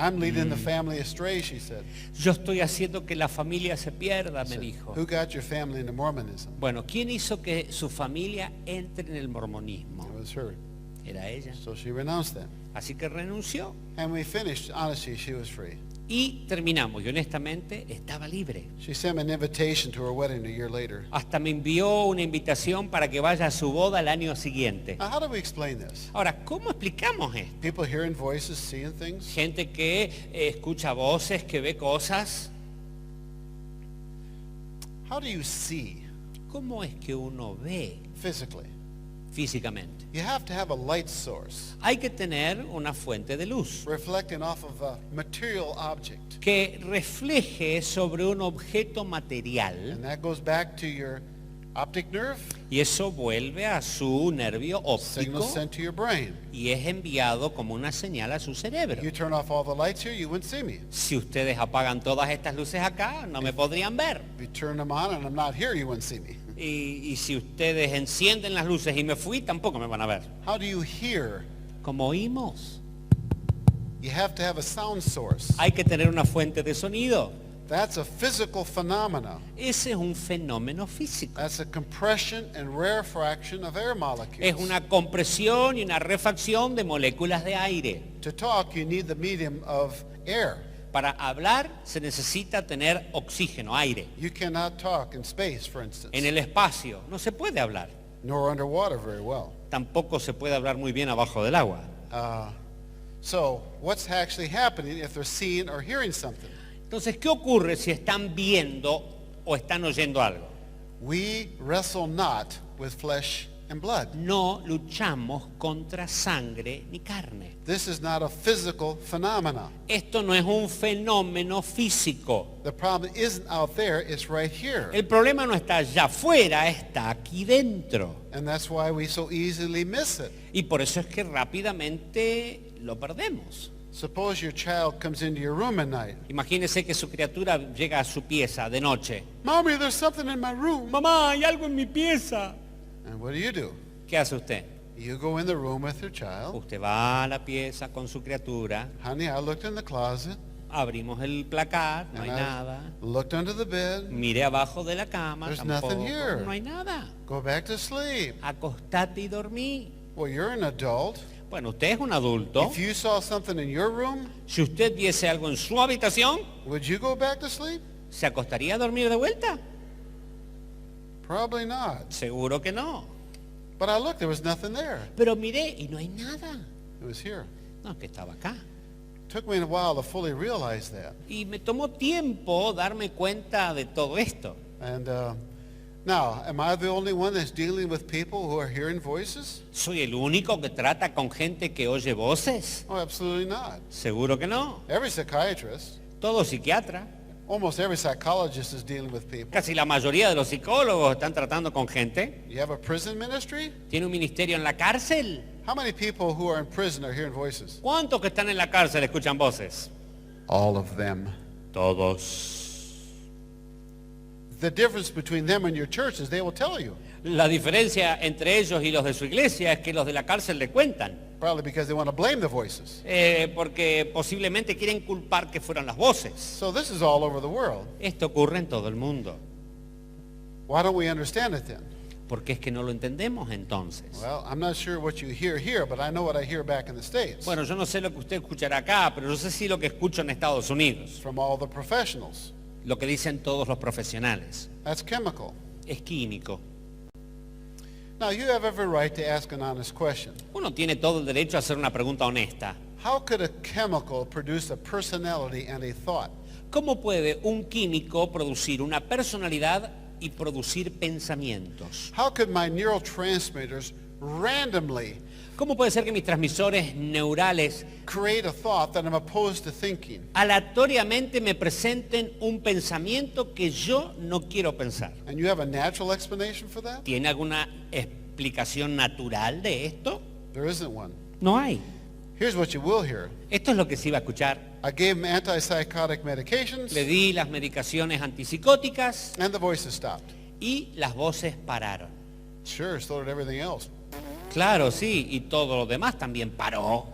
I'm leading the family astray, she said. Yo estoy haciendo que la familia se pierda, me dijo. Who got your family into Mormonism? Bueno, ¿quién hizo que su familia entre en el mormonismo? It was her. Era ella. So she renounced that. Así que renunció. And we finished, honestly, she was free. Y terminamos. Y honestamente estaba libre. She sent me an invitation to her wedding a year later. Hasta me envió una invitación para que vaya a su boda el año siguiente. Now, how do we explain this? Ahora, ¿cómo explicamos esto? People hearing voices, seeing things. Gente que escucha voces, que ve cosas. How do you see ¿Cómo es que uno ve physically? físicamente? You have to have a light source Hay que tener una fuente de luz reflecting off of a material object. que refleje sobre un objeto material, And that goes back to your optic nerve, y eso vuelve a su nervio signal óptico sent to your brain. y es enviado como una señal a su cerebro. You turn off all the lights here, you wouldn't see me. Si ustedes apagan todas estas luces acá, no me podrían ver. If you turn them on and I'm not here, you wouldn't see me. Y si ustedes encienden las luces y me fui, tampoco me van a ver. How do you hear? Como oímos, You have to have a sound source. hay que tener una fuente de sonido. That's a physical phenomena. Ese es un fenómeno físico. That's a compression and rarefaction of air Es molecules. una compresión y una refacción de moléculas de aire. To talk, you need the medium of air. Para hablar se necesita tener oxígeno, aire. You cannot talk in space, for instance, En el espacio no se puede hablar. nor underwater very well. Tampoco se puede hablar muy bien abajo del agua. So what's actually happening if they're seeing or hearing something? Entonces, ¿qué ocurre si están viendo o están oyendo algo? We wrestle not with flesh and blood. No luchamos contra sangre ni carne. This is not a physical phenomena. Esto no es un fenómeno físico. The problem isn't out there, it's right here. El problema no está allá afuera, está aquí dentro. And that's why we so easily miss it. Y por eso es que rápidamente lo perdemos. Suppose your child comes into your room at night. Imagínese que su criatura llega a su pieza de noche. Mommy, there's something in my room. Mamá, hay algo en mi pieza. And what do? ¿Qué hace usted? You go in the room with your child. Usted va a la pieza con su criatura, Honey, I looked in the closet. abrimos el placar, no hay And I nada. looked under the bed. Mire abajo de la cama, There's tampoco, nothing here. no hay nada. Go back to sleep. Acostate y dormí. Well, you're an adult. Bueno, usted es un adulto. If you saw something in your room, Si usted viese algo en su habitación, would you go back to sleep? ¿se acostaría a dormir de vuelta? Probably not. Seguro que no. But I looked, there was nothing there. Pero miré y no hay nada. It was here. No, que estaba acá. Took me a while to fully realize that. Y me tomó tiempo darme cuenta de todo esto. And now, am I the only one that's dealing with people who are hearing voices? ¿Soy el único que trata con gente que oye voces? Oh, absolutely not. Seguro que no. Every psychiatrist, Todo psiquiatra, almost every psychologist is dealing with people. casi la mayoría de los psicólogos están tratando con gente. You have a prison ministry? ¿Tiene un ministerio en la cárcel? How many people who are in prison are hearing voices? ¿Cuántos que están en la cárcel escuchan voces? All of them. Todos. The difference between them and your church is they will tell you. La diferencia entre ellos y los de su iglesia es que los de la cárcel le cuentan. Probably because they want to blame the voices. Porque posiblemente quieren culpar que fueron las voces. So this is all over the world. Esto ocurre en todo el mundo. Why don't we understand it then? ¿Por qué es que no lo entendemos entonces? Well, I'm not sure what you hear here, but I know what I hear back in the States Bueno, yo no sé lo que usted escuchará acá, pero yo sé sí lo que escucho en Estados Unidos. from all the professionals. Lo que dicen todos los profesionales. That's chemical. Es químico. Now, you have every right to ask an honest question. Uno tiene todo el derecho a hacer una pregunta honesta. How could a chemical produce a personality and a thought? ¿Cómo puede un químico producir una personalidad y producir pensamientos? How could my neurotransmitters randomly ¿Cómo puede ser que mis transmisores neurales create a thought that I'm opposed to thinking? aleatoriamente me presenten un pensamiento que yo no quiero pensar? And you have a natural explanation for that? ¿Tiene alguna explicación natural de esto? There isn't one. No hay. Here's what you will hear. Esto es lo que se iba a escuchar. I gave him antipsychotic medications, Le di las medicaciones antipsicóticas and the voices stopped. y las voces pararon. Sure, so did everything else. Claro, sí, y todo lo demás también paró.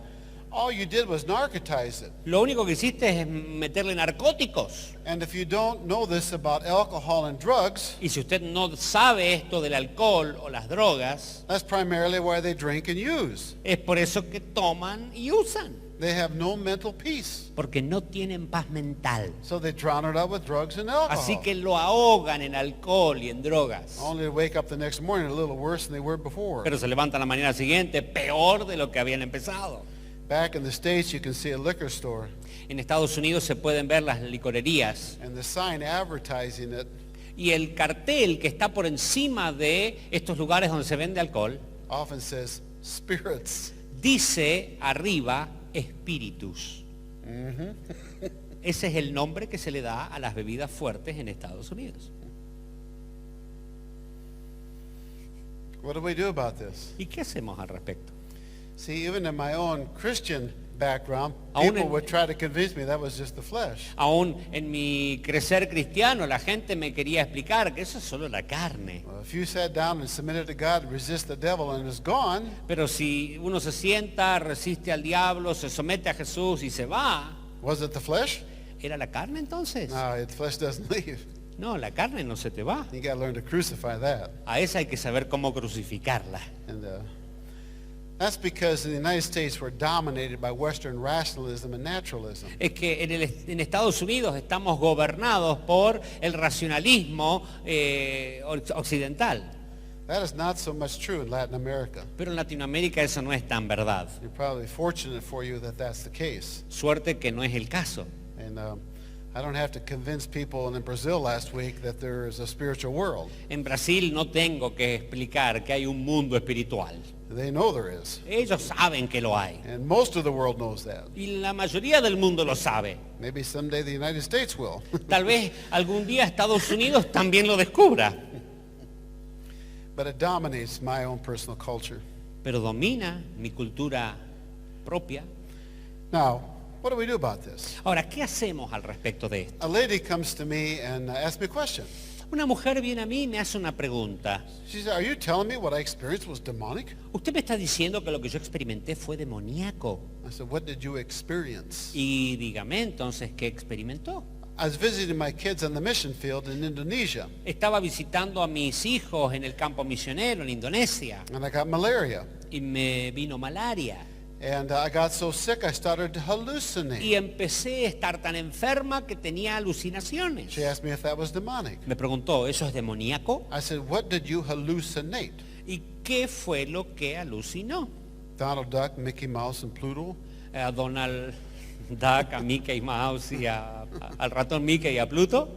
All you did was narcotize it. Lo único que hiciste es meterle narcóticos. And if you don't know this about alcohol and drugs, Y si usted no sabe esto del alcohol o las drogas, that's primarily why they drink and use. es por eso que toman y usan. They have no mental peace. Porque no tienen paz mental. So they drown it out with drugs and alcohol. Así que lo ahogan en alcohol y en drogas. Only to wake up the next morning a little worse than they were before. Pero se levantan la mañana siguiente peor de lo que habían empezado. Back in the States, you can see a liquor store, En Estados Unidos se pueden ver las licorerías and the sign advertising it y el cartel que está por encima de estos lugares donde se vende alcohol often says spirits. dice arriba espíritus. Ese es el nombre que se le da a las bebidas fuertes en Estados Unidos. What do we do about this? ¿Y qué hacemos al respecto? See, even in my own Christian background, Aún people en- would try to convince me that was just the flesh. Aún en mi crecer cristiano la gente me quería explicar que eso es solo la carne. Well, if you sat down and submitted to God, resist the devil, and is gone, Pero si uno se sienta, resiste al diablo, se somete a Jesús y se va, was it the flesh? ¿era la carne entonces? No, the flesh doesn't leave. No, la carne no se te va. You got to learn to crucify that. A esa hay que saber cómo crucificarla. And that's because in the United States we're dominated by Western rationalism and naturalism. Es que en Estados Unidos estamos gobernados por el racionalismo occidental. That is not so much true in Latin America. Pero en Latinoamérica eso no es tan verdad. You're probably fortunate for you that that's the case. Suerte que no es el caso. And I don't have to convince people in Brazil last week that there is a spiritual world. En Brasil no tengo que explicar que hay un mundo espiritual. They know there is. Ellos saben que lo hay. And most of the world knows that. Y la mayoría del mundo lo sabe. Maybe someday the United States will. Tal vez algún día Estados Unidos también lo descubra. But it dominates my own personal culture. Pero domina mi cultura propia. Now, what do we do about this? Ahora, ¿qué hacemos al respecto de esto? A lady comes to me and asks me a question. Una mujer viene a mí y me hace una pregunta. She said, are you telling me what I experienced was demonic? ¿Usted me está diciendo que lo que yo experimenté fue demoníaco? I said, what did you experience? Y dígame entonces, ¿qué experimentó? I was visiting my kids on the mission field in Indonesia, Estaba visitando a mis hijos en el campo misionero en Indonesia and I got malaria. y me vino malaria. And I got so sick I started to hallucinate. Y empecé a estar tan enferma que tenía alucinaciones. She asked me if that was demonic. Me preguntó, ¿eso es demoníaco? I said, what did you hallucinate? ¿Y qué fue lo que alucinó? Donald Duck, Mickey Mouse, and Pluto? A Donald Duck, a Mickey Mouse y al ratón Mickey y a Pluto.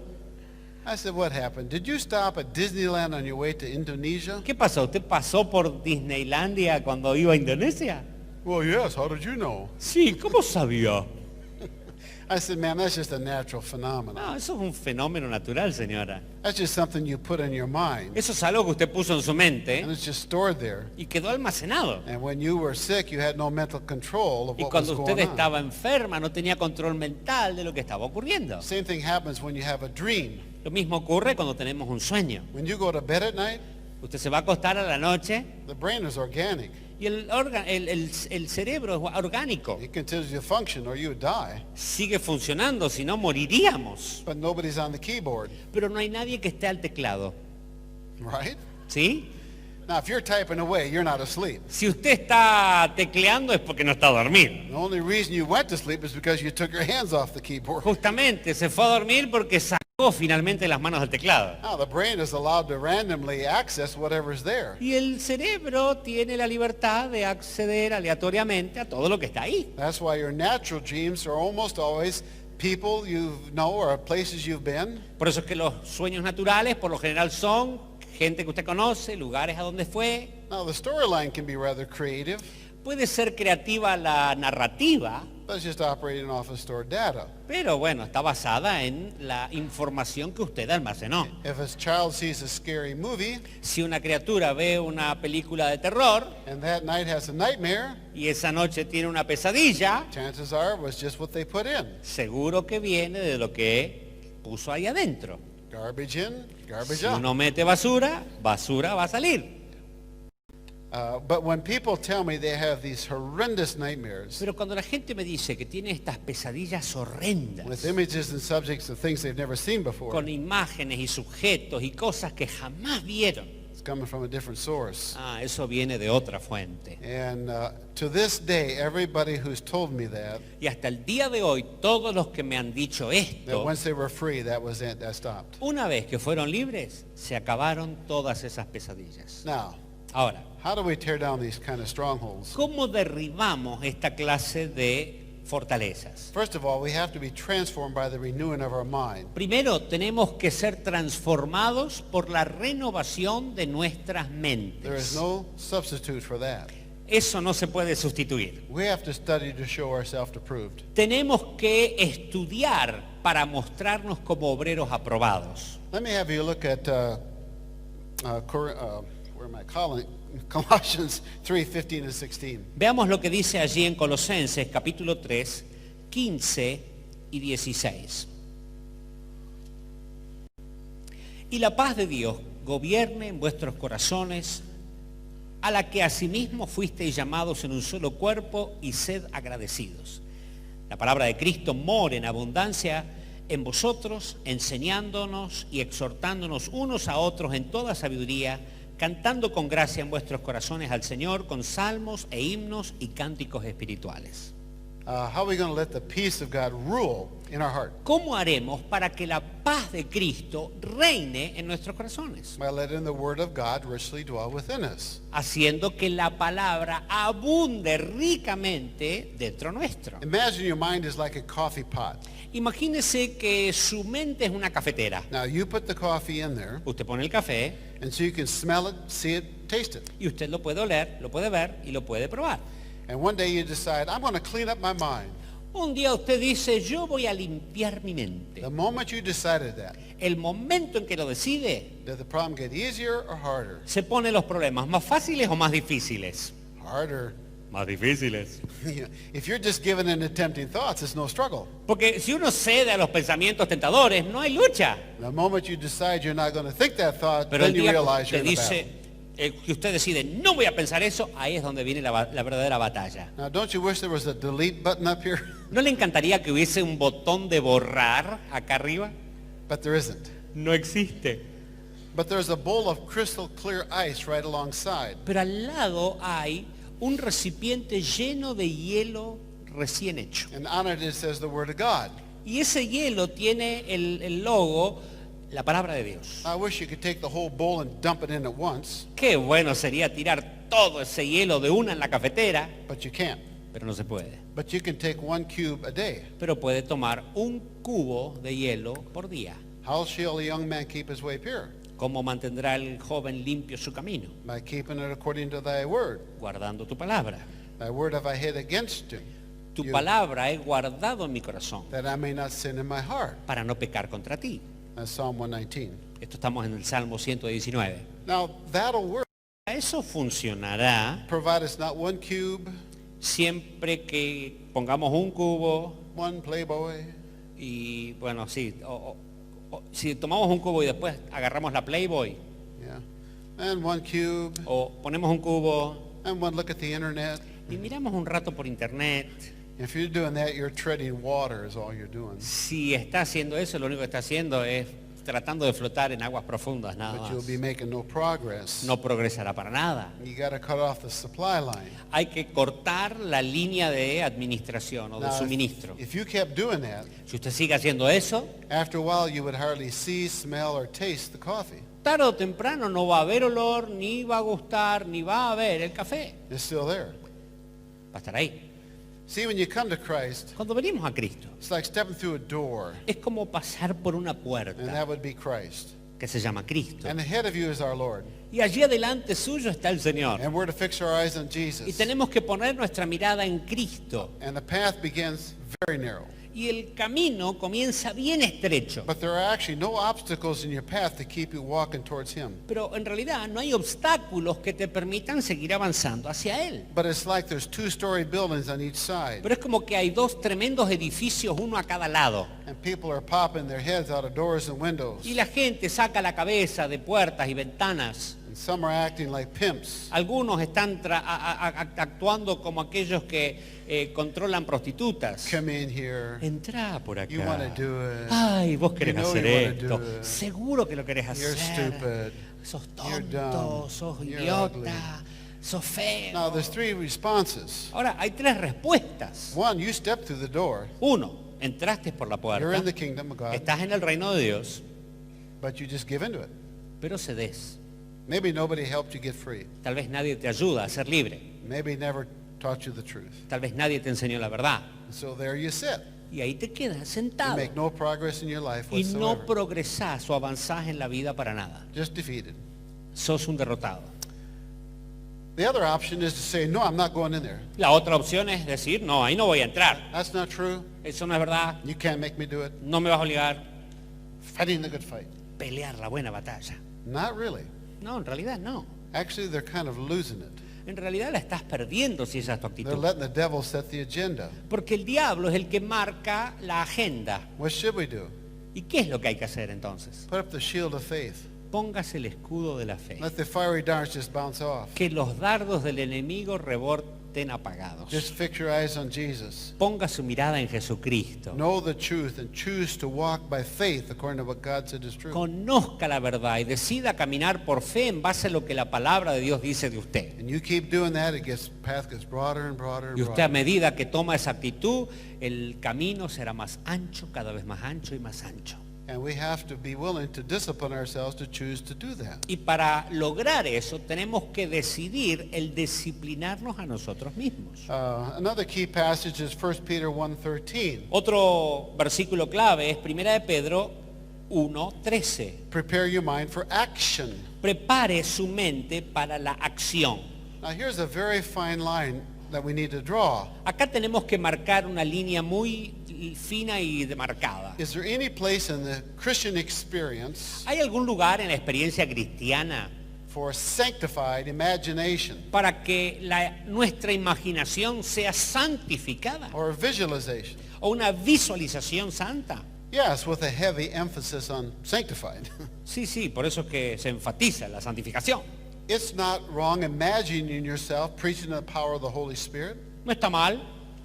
I said, what happened? Did you stop at Disneyland on your way to Indonesia? ¿Qué pasó? ¿Usted pasó por Disneylandia cuando iba a Indonesia? Well, yes. How did you know? Sí, ¿cómo sabía? I said, ma'am, that's just a natural phenomenon. No, eso es un fenómeno natural, señora. That's just something you put in your mind, Eso es algo que usted puso en su mente and it's just stored there. y quedó almacenado. And when you were sick, you had no mental control of Y what was cuando usted going on. estaba enferma no tenía control mental de lo que estaba ocurriendo. Same thing happens when you have a dream. Lo mismo ocurre cuando tenemos un sueño. When you go to bed at night, Usted se va a acostar a la noche the brain is organic. y el cerebro es orgánico. It continues to function or you would die. Sigue funcionando, si no moriríamos. But nobody's on the keyboard, Pero no hay nadie que esté al teclado. right? ¿Sí? Now, if you're typing away, you're not asleep. Si usted está tecleando es porque no está dormido. The only reason you went to sleep is because you took your hands off the keyboard. Justamente se fue a dormir porque sacó finalmente las manos del teclado. Now, the brain is allowed to randomly access whatever's there. Y el cerebro tiene la libertad de acceder aleatoriamente a todo lo que está ahí. That's why your natural dreams are almost always people you know or places you've been. Por eso es que los sueños naturales por lo general son gente que usted conoce, lugares a donde fue. Now, the storyline can be rather creative, Puede ser creativa la narrativa, but it's just operating off of stored data. pero bueno, está basada en la información que usted almacenó. If a child sees a scary movie Si una criatura ve una película de terror and that night has a nightmare, y esa noche tiene una pesadilla, chances are it was just what they put in. seguro que viene de lo que puso ahí adentro. Garbage in, garbage Si out. uno mete basura, basura va a salir. But when people tell me they have these horrendous nightmares Pero cuando la gente me dice que tiene estas pesadillas with horrendas, images and subjects of things they've never seen before, con imágenes y sujetos y cosas que jamás vieron, it's coming from a different source. eso viene de otra fuente. And to this day, everybody who's told me that Y hasta el día de hoy, todos los que me han dicho esto, once they were free, that was it, that stopped. una vez que fueron libres, se acabaron todas esas pesadillas. Now, Ahora, how do we tear down these kind of strongholds? ¿cómo derribamos esta clase de fortalezas? First of all, we have to be transformed by the renewing of our mind. Primero, tenemos que ser transformados por la renovación de nuestras There is mentes. no substitute for that. Eso no se puede sustituir. We have to study to show ourselves approved. Tenemos que estudiar para mostrarnos como obreros aprobados. Let me have you look at where am I? Colossians 3:15 and 16. Veamos lo que dice allí en Colosenses capítulo 3, 15 y 16. Y la paz de Dios gobierne en vuestros corazones, a la que asimismo fuisteis llamados en un solo cuerpo, y sed agradecidos. La palabra de Cristo more en abundancia en vosotros, enseñándonos y exhortándonos unos a otros en toda sabiduría, cantando con gracia en vuestros corazones al Señor con salmos e himnos y cánticos espirituales. How are we going to let the peace of God rule in our heart? ¿Cómo haremos para que la paz de Cristo reine en nuestros corazones? By letting the word of God richly dwell within us. Haciendo que la palabra abunde ricamente dentro nuestro. Imagine your mind is like a coffee pot. Imagínese que su mente es una cafetera. Now you put the coffee in there, Usted pone el café and so you can smell it, see it, taste it. y usted lo puede oler, lo puede ver y lo puede probar. And one day you decide, I'm going to clean up my mind. Un día usted dice, yo voy a limpiar mi mente. The moment you decided that, El momento en que lo decide, did the problem get easier or harder? se pone los problemas más fáciles o más difíciles. Harder. más difíciles. If you're just given into tempting thoughts, it's no struggle. Porque si uno cede a los pensamientos tentadores, no hay lucha. The moment you decide you're not going to think that thought, Pero el then you día que realize usted you're in a dice, battle. que usted decide, no voy a pensar eso, ahí es donde viene la verdadera batalla. Now, don't you wish there was a delete button up here? ¿No le encantaría que hubiese un botón de borrar acá arriba? But there isn't. No existe. But there's a bowl of crystal clear ice right alongside. Pero al lado hay un recipiente lleno de hielo recién hecho. And on it says the Word of God. Y ese hielo tiene el logo, la palabra de Dios. I wish you could take the whole bowl and dump it in at once, Qué bueno sería tirar todo ese hielo de una en la cafetera, but you can't. pero no se puede. But you can take 1 cube a day. Pero puede tomar un cubo de hielo por día. How shall a young man keep his way pure? ¿Cómo mantendrá el joven limpio su camino? By keeping it according to thy word. Guardando tu palabra. Thy word have I hid against Tu you, palabra he guardado en mi corazón that I may not sin in my heart. para no pecar contra ti. That's Psalm 119. Esto estamos en el Salmo 119. Now, that'll work. Eso funcionará Provide us not 1 cube, siempre que pongamos un cubo 1 Playboy, y, bueno, sí, si tomamos un cubo y después agarramos la Playboy, yeah, and 1 cube, o ponemos un cubo and 1 look at the internet. y miramos un rato por internet. If you're doing that, you're treading water is all you're doing. Si está haciendo eso, lo único que está haciendo es tratando de flotar en aguas profundas, nada But you'll más. be making no progress. No progresará para nada. You got to cut off the supply line. Hay que cortar la línea de administración o de Now, suministro. if you kept doing that, Si usted sigue haciendo eso, after a while you would hardly see, smell, or taste the coffee. tarde o temprano no va a haber olor, ni va a gustar, ni va a haber el café. It's still there. Va a estar ahí. See, when you come to Christ, Cuando venimos a Cristo, it's like stepping through a door, es como pasar por una and puerta that would be Christ. que se llama Cristo. And ahead of you is our Lord. Y allí adelante suyo está el Señor. And we're to fix our eyes on Y Jesus. tenemos que poner nuestra mirada en Cristo. And the path begins very narrow. Y el camino comienza bien estrecho. But there are actually no obstacles in your path to keep you walking towards Him. Pero en realidad no hay obstáculos que te permitan seguir avanzando hacia Él. But it's like there's 2-story buildings on each side. Pero es como que hay dos tremendos edificios, uno a cada lado. And people are popping their heads out of doors and windows. Y la gente saca la cabeza de puertas y ventanas. And some are acting like pimps. Algunos están actuando como aquellos que controlan prostitutas. Come in here. Entrá por You want acá. to do it. Ay, vos querés You know hacer you wanna esto. do it. Seguro que lo querés You're hacer. stupid. Sos You're tonto, dumb. sos You're idiota, sos feo. Now, there's 3 responses. Ahora, hay tres respuestas. 1, you step through the door. Uno, entraste por la You're in the puerta, kingdom of God. estás en el reino de Dios, But you just give into it. pero cedes. Maybe nobody helped you get free. Tal vez nadie te ayuda a ser libre. Maybe never taught you the truth. Tal vez nadie te enseñó la verdad. And so there you sit. Y ahí te quedas You sentado. make no progress in your life Y no whatsoever. progresás o avanzás en la vida para nada. Just defeated. Sos un derrotado. The other option is to say, no, I'm not going in there. La otra opción es decir, no, ahí no voy a entrar. That's not true. Eso no es verdad. You can't make me do it. No me vas a obligar. Fighting the good fight. Pelear la buena batalla. Not really. No, en realidad no. Actually, they're kind of losing it. En realidad la estás perdiendo si esa es tu They're actitud. letting the devil set the agenda. Porque el diablo es el que marca la agenda. What should we do? ¿Y qué es lo que hay que hacer entonces? Put up the shield of faith. Póngase el escudo de la fe. Let the fiery darts just bounce off. Que los dardos del enemigo reboten apagados. Just fix your eyes on Jesus. Ponga su mirada en Jesucristo. Know the truth and choose to walk by faith according to what God said is true. Conozca la verdad y decida caminar por fe en base a lo que la palabra de Dios dice de usted. And you keep doing that, path gets broader and broader and Y usted a broader. medida que toma esa actitud, el camino será más ancho, cada vez más ancho y más ancho. And we have to be willing to discipline ourselves to choose to do that. Y para lograr eso tenemos que decidir el disciplinarnos a nosotros mismos. Another key passage is 1 Peter 1:13. Otro versículo clave es 1 de Pedro 1:13. Prepare your mind for action. Prepare su mente para la acción. Now here's a very fine line that we need to draw. Acá tenemos que marcar una línea muy fina y demarcada. Is there any place in the Christian experience ¿Hay algún lugar en la experiencia cristiana for sanctified imagination para que nuestra imaginación sea santificada or visualization. o una visualización santa. Yes, with a heavy emphasis on sanctified. Sí, por eso es que se enfatiza la santificación. It's not wrong imagining yourself preaching the power of the Holy Spirit, No está mal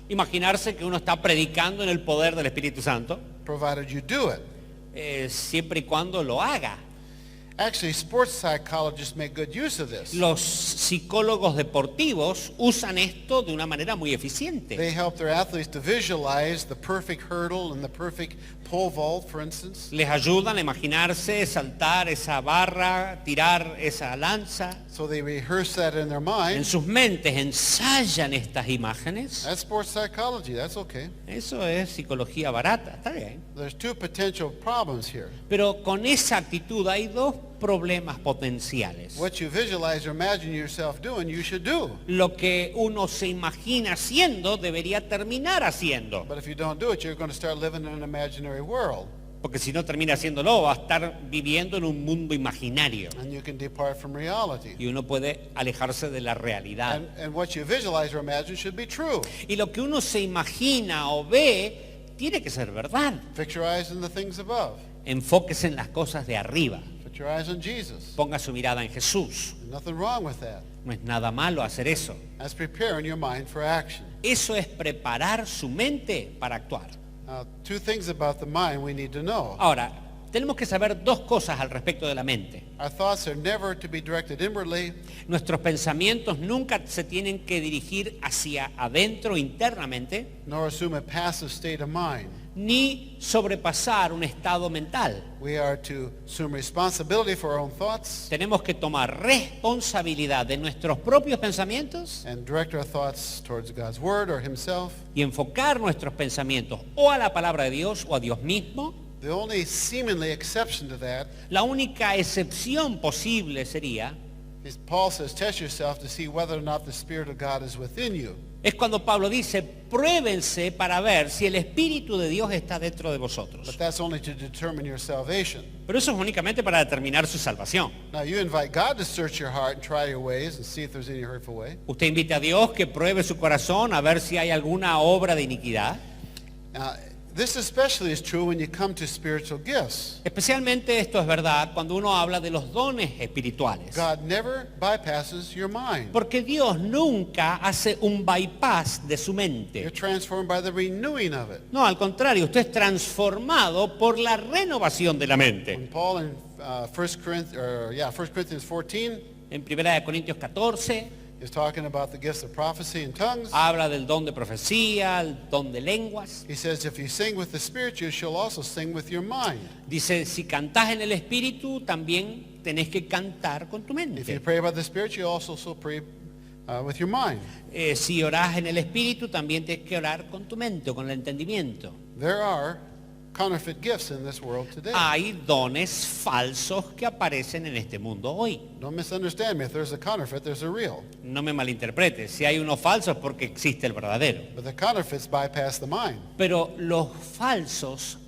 imaginarse que uno está predicando en el poder del Espíritu Santo, provided you do it. siempre y cuando lo haga. Actually, sports psychologists make good use of this. Los psicólogos deportivos usan esto de una manera muy eficiente. They help their athletes to visualize the perfect hurdle and the perfect pole vault, for instance. Les ayudan a imaginarse saltar esa barra, tirar esa lanza. So they rehearse that in their En mind. sus mentes ensayan estas imágenes. That's sports psychology. That's okay. Eso es psicología barata, está bien. There's two potential problems here. Pero con esa actitud hay dos problemas potenciales. What you visualize or imagine yourself doing, you should do. Lo que uno se imagina haciendo debería terminar haciendo. But if you don't do it, you're going to start living in an imaginary world. Porque si no termina haciéndolo, va a estar viviendo en un mundo imaginario. And you can depart from reality. Y uno puede alejarse de la realidad. And what you visualize or imagine should be true. Y lo que uno se imagina o ve tiene que ser verdad. Fix your eyes on the things above. Enfóquese en las cosas de arriba. Put your eyes on Jesus. Ponga su mirada en Jesús. There's nothing wrong with that. No es nada malo hacer eso. That's preparing your mind for action. Eso es preparar su mente para actuar. Now, two things about the mind we need to know. Ahora, tenemos que saber dos cosas al respecto de la mente. Our thoughts are never to be directed inwardly, Nuestros pensamientos nunca se tienen que dirigir hacia adentro internamente, nor assume a passive state of mind. ni sobrepasar un estado mental. We are to assume responsibility for our own thoughts Tenemos que tomar responsabilidad de nuestros propios pensamientos and direct our thoughts towards God's Word or Himself. y enfocar nuestros pensamientos o a la palabra de Dios o a Dios mismo. The only seemingly exception to that La única excepción posible sería, is Paul says, test yourself to see whether or not the Spirit of God is within you. es cuando Pablo dice, pruébense para ver si el Espíritu de Dios está dentro de But vosotros. that's only to determine your salvation. Pero eso es únicamente para determinar su salvación. Now you invite God to search your heart and try your ways and see if there's any hurtful way. Usted invita a Dios que pruebe su corazón a ver si hay alguna obra de iniquidad. Now, this especially is true when you come to spiritual gifts. Especialmente esto es verdad cuando uno habla de los dones espirituales. God never bypasses your mind. Porque Dios nunca hace un bypass de su You're mente. transformed by the renewing of it. No, al contrario, usted es transformado por la renovación de la mente. When Paul in 1 Corinthians 14 En 1 Corintios 14 is talking about the gifts of prophecy and tongues, habla del don de profecía, el don de lenguas. he says, if you sing with the Spirit, you shall also sing with your mind. Dice, si cantás en el Espíritu, también tenés que cantar con tu If you mente. pray by the Spirit, you also pray with your mind. Si orás en el Espíritu, también tienes que orar con tu mente o con el entendimiento. There are counterfeit gifts in this world today. Hay dones falsos que aparecen en este mundo hoy. Don't misunderstand me. If there's a counterfeit, there's a real. No me malinterprete, si hay uno falso es porque existe el verdadero. But the counterfeits bypass the mind. Pero los falsos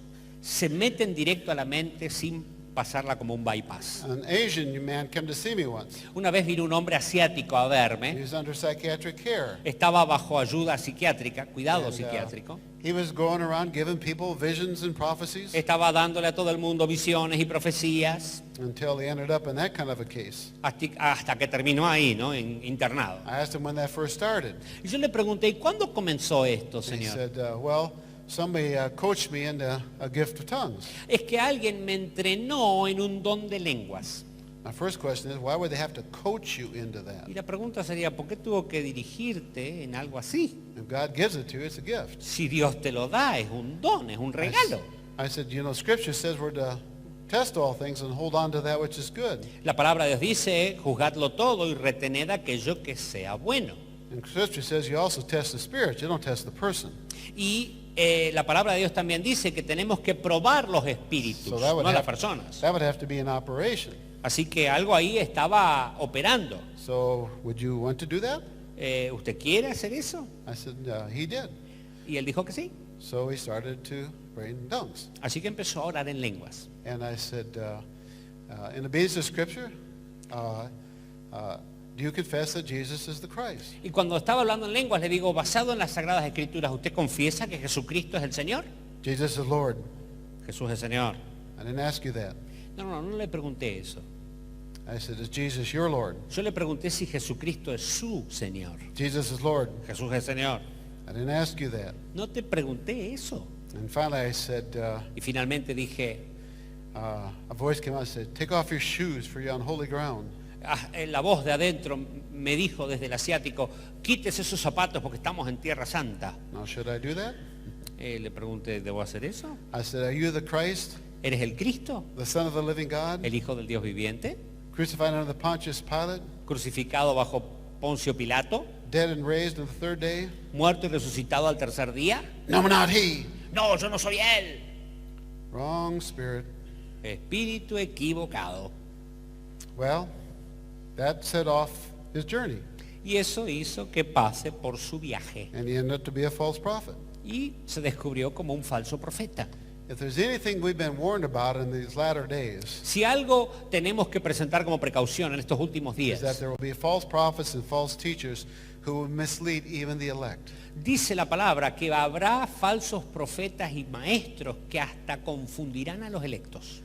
se meten directo a la mente sin pasarla como un bypass. An Asian man came to see me once. Una vez vino un hombre asiático a He verme, was under psychiatric care. estaba bajo ayuda psiquiátrica, cuidado And, psiquiátrico. he was going around giving people visions and prophecies Estaba dándole a todo el mundo visiones y profecías until he ended up in that kind of a case. hasta que terminó ahí, ¿no? Internado. I asked him when that first started. Y yo le pregunté, ¿y cuándo comenzó esto, And he señor? said, somebody coached me into a gift of tongues. Es que alguien me entrenó en un don de lenguas. My first question is, why would they have to coach you into that? Y la pregunta sería, ¿por qué tuvo que dirigirte en algo así? If God gives it to you, it's a gift. Si Dios te lo da, es un don, es un regalo. I said, Scripture says we're to test all things and hold on to that which is good. La palabra de Dios dice, juzgadlo todo y retened aquello que sea bueno. And Scripture says you also test the spirit, you don't test the person. Y la palabra de Dios también dice que tenemos que probar los espíritus, So that would no las have, personas. that would have to be an operation. Así que algo ahí estaba operando. So would you want to do that? ¿Usted quiere hacer eso? I said, he did. Y él dijo que sí. So he started to pray in tongues. Así que empezó a orar en lenguas. And I said, in obedience to Scripture, Do you confess that Jesus is the Christ? Y cuando estaba hablando en lenguas le digo, basado en las Sagradas Escrituras, ¿usted confiesa que Jesucristo es el Señor? Jesus is Lord. Jesús es Señor. I didn't ask you that. No le pregunté eso. I said, is Jesus your Lord? Yo le pregunté si Jesucristo es su Señor. Jesus is Lord. Jesús es Señor. I didn't ask you that. No te pregunté eso. And finally I said, Y finalmente dije, a voice came out and said, take off your shoes for you're on holy ground. la voz de adentro me dijo desde el asiático, quítese sus zapatos porque estamos en Tierra Santa. Now should I do that? Le pregunté, ¿debo hacer eso? I said, are you the Christ, ¿Eres el Cristo? the Son of the living God, ¿El Hijo del Dios viviente? crucified under the Pontius Pilate, ¿Crucificado bajo Poncio Pilato? dead and raised on the third day? ¿Muerto y resucitado al tercer día? No, not he. No, yo no soy él. Wrong spirit. Espíritu equivocado. Well, that set off his journey. Y eso hizo que pase por su viaje. And he ended up to be a false prophet. Y se descubrió como un falso profeta. If there's anything we've been warned about in these latter days, Si algo tenemos que presentar como precaución en estos últimos is that días, there will be false prophets and false teachers who will mislead even the elect. dice la palabra que habrá falsos profetas y maestros que hasta confundirán a los electos.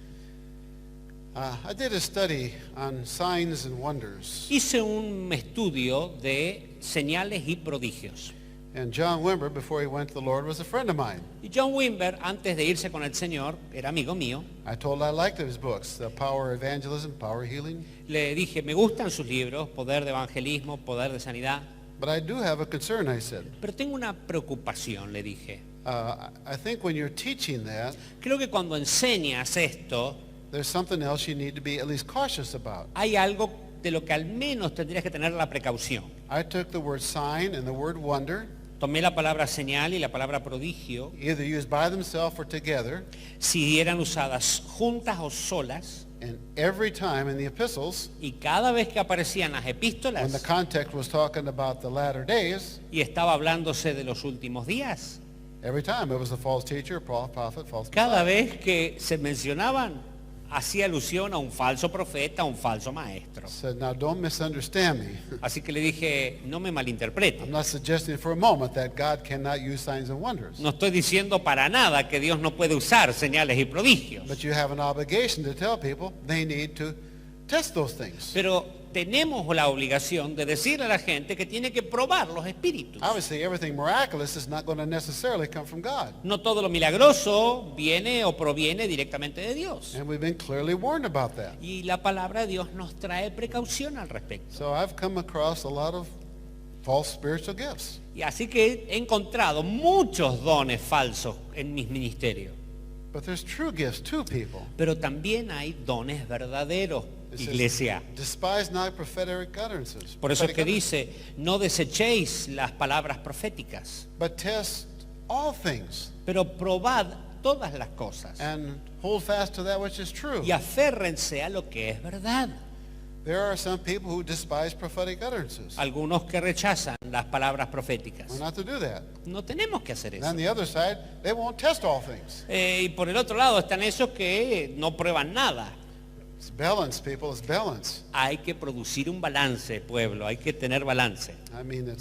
I did a study on signs and wonders. Hice un estudio de señales y prodigios. And John Wimber, before he went to the Lord, was a friend of mine. Y John Wimber, antes de irse con el Señor, era amigo mío. I told him I liked his books, The Power of Evangelism, Power of Healing. Le dije, me gustan sus libros, Poder de Evangelismo, Poder de Sanidad. But I do have a concern, I said. Pero tengo una preocupación, le dije. I think when you're teaching that, Creo que cuando enseñas esto, there's something else you need to be at least cautious about. hay algo de lo que al menos tendrías que tener la precaución. I took the word sign and the word wonder, Tomé la palabra señal y la palabra prodigio, either used by themselves or together, si eran usadas juntas o solas, and every time in the epistles, y cada vez que aparecían las when the epístolas context was talking about the latter days, y estaba hablándose de los últimos días, every time it was a false teacher, prophet, false cada Messiah. vez que se mencionaban, hacía alusión a un falso profeta, a un falso maestro. Said, now don't misunderstand me. Así que le dije, no me malinterprete. I'm not suggesting for a moment that God cannot use signs and wonders. No estoy diciendo para nada que Dios no puede usar señales y prodigios. But you have an obligation to tell people they need to test those things. Pero tenemos la obligación de decirle a la gente que tiene que probar los espíritus. Obviously, everything miraculous is not going to necessarily come from God. No todo lo milagroso viene o proviene directamente de Dios. And we've been clearly warned about that. Y la palabra de Dios nos trae precaución al respecto. So I've come across a lot of false spiritual gifts. Y así que he encontrado muchos dones falsos en mis ministerios. But there's true gifts too, people. Pero también hay dones verdaderos, It says, iglesia. despise not prophetic utterances. Por eso es que prophetic utterances, dice, no desechéis las palabras proféticas, but test all things pero probad todas las cosas and hold fast to that which is true. y aférrense a lo que es verdad. There are some people who despise prophetic utterances. Algunos que rechazan las palabras proféticas. We're not to do that. No tenemos que hacer And eso. on the other side, they won't test all things. Y por el otro lado están esos que no prueban nada. It's balance, people. It's balance. Hay que producir un balance, pueblo. Hay que tener balance. I mean,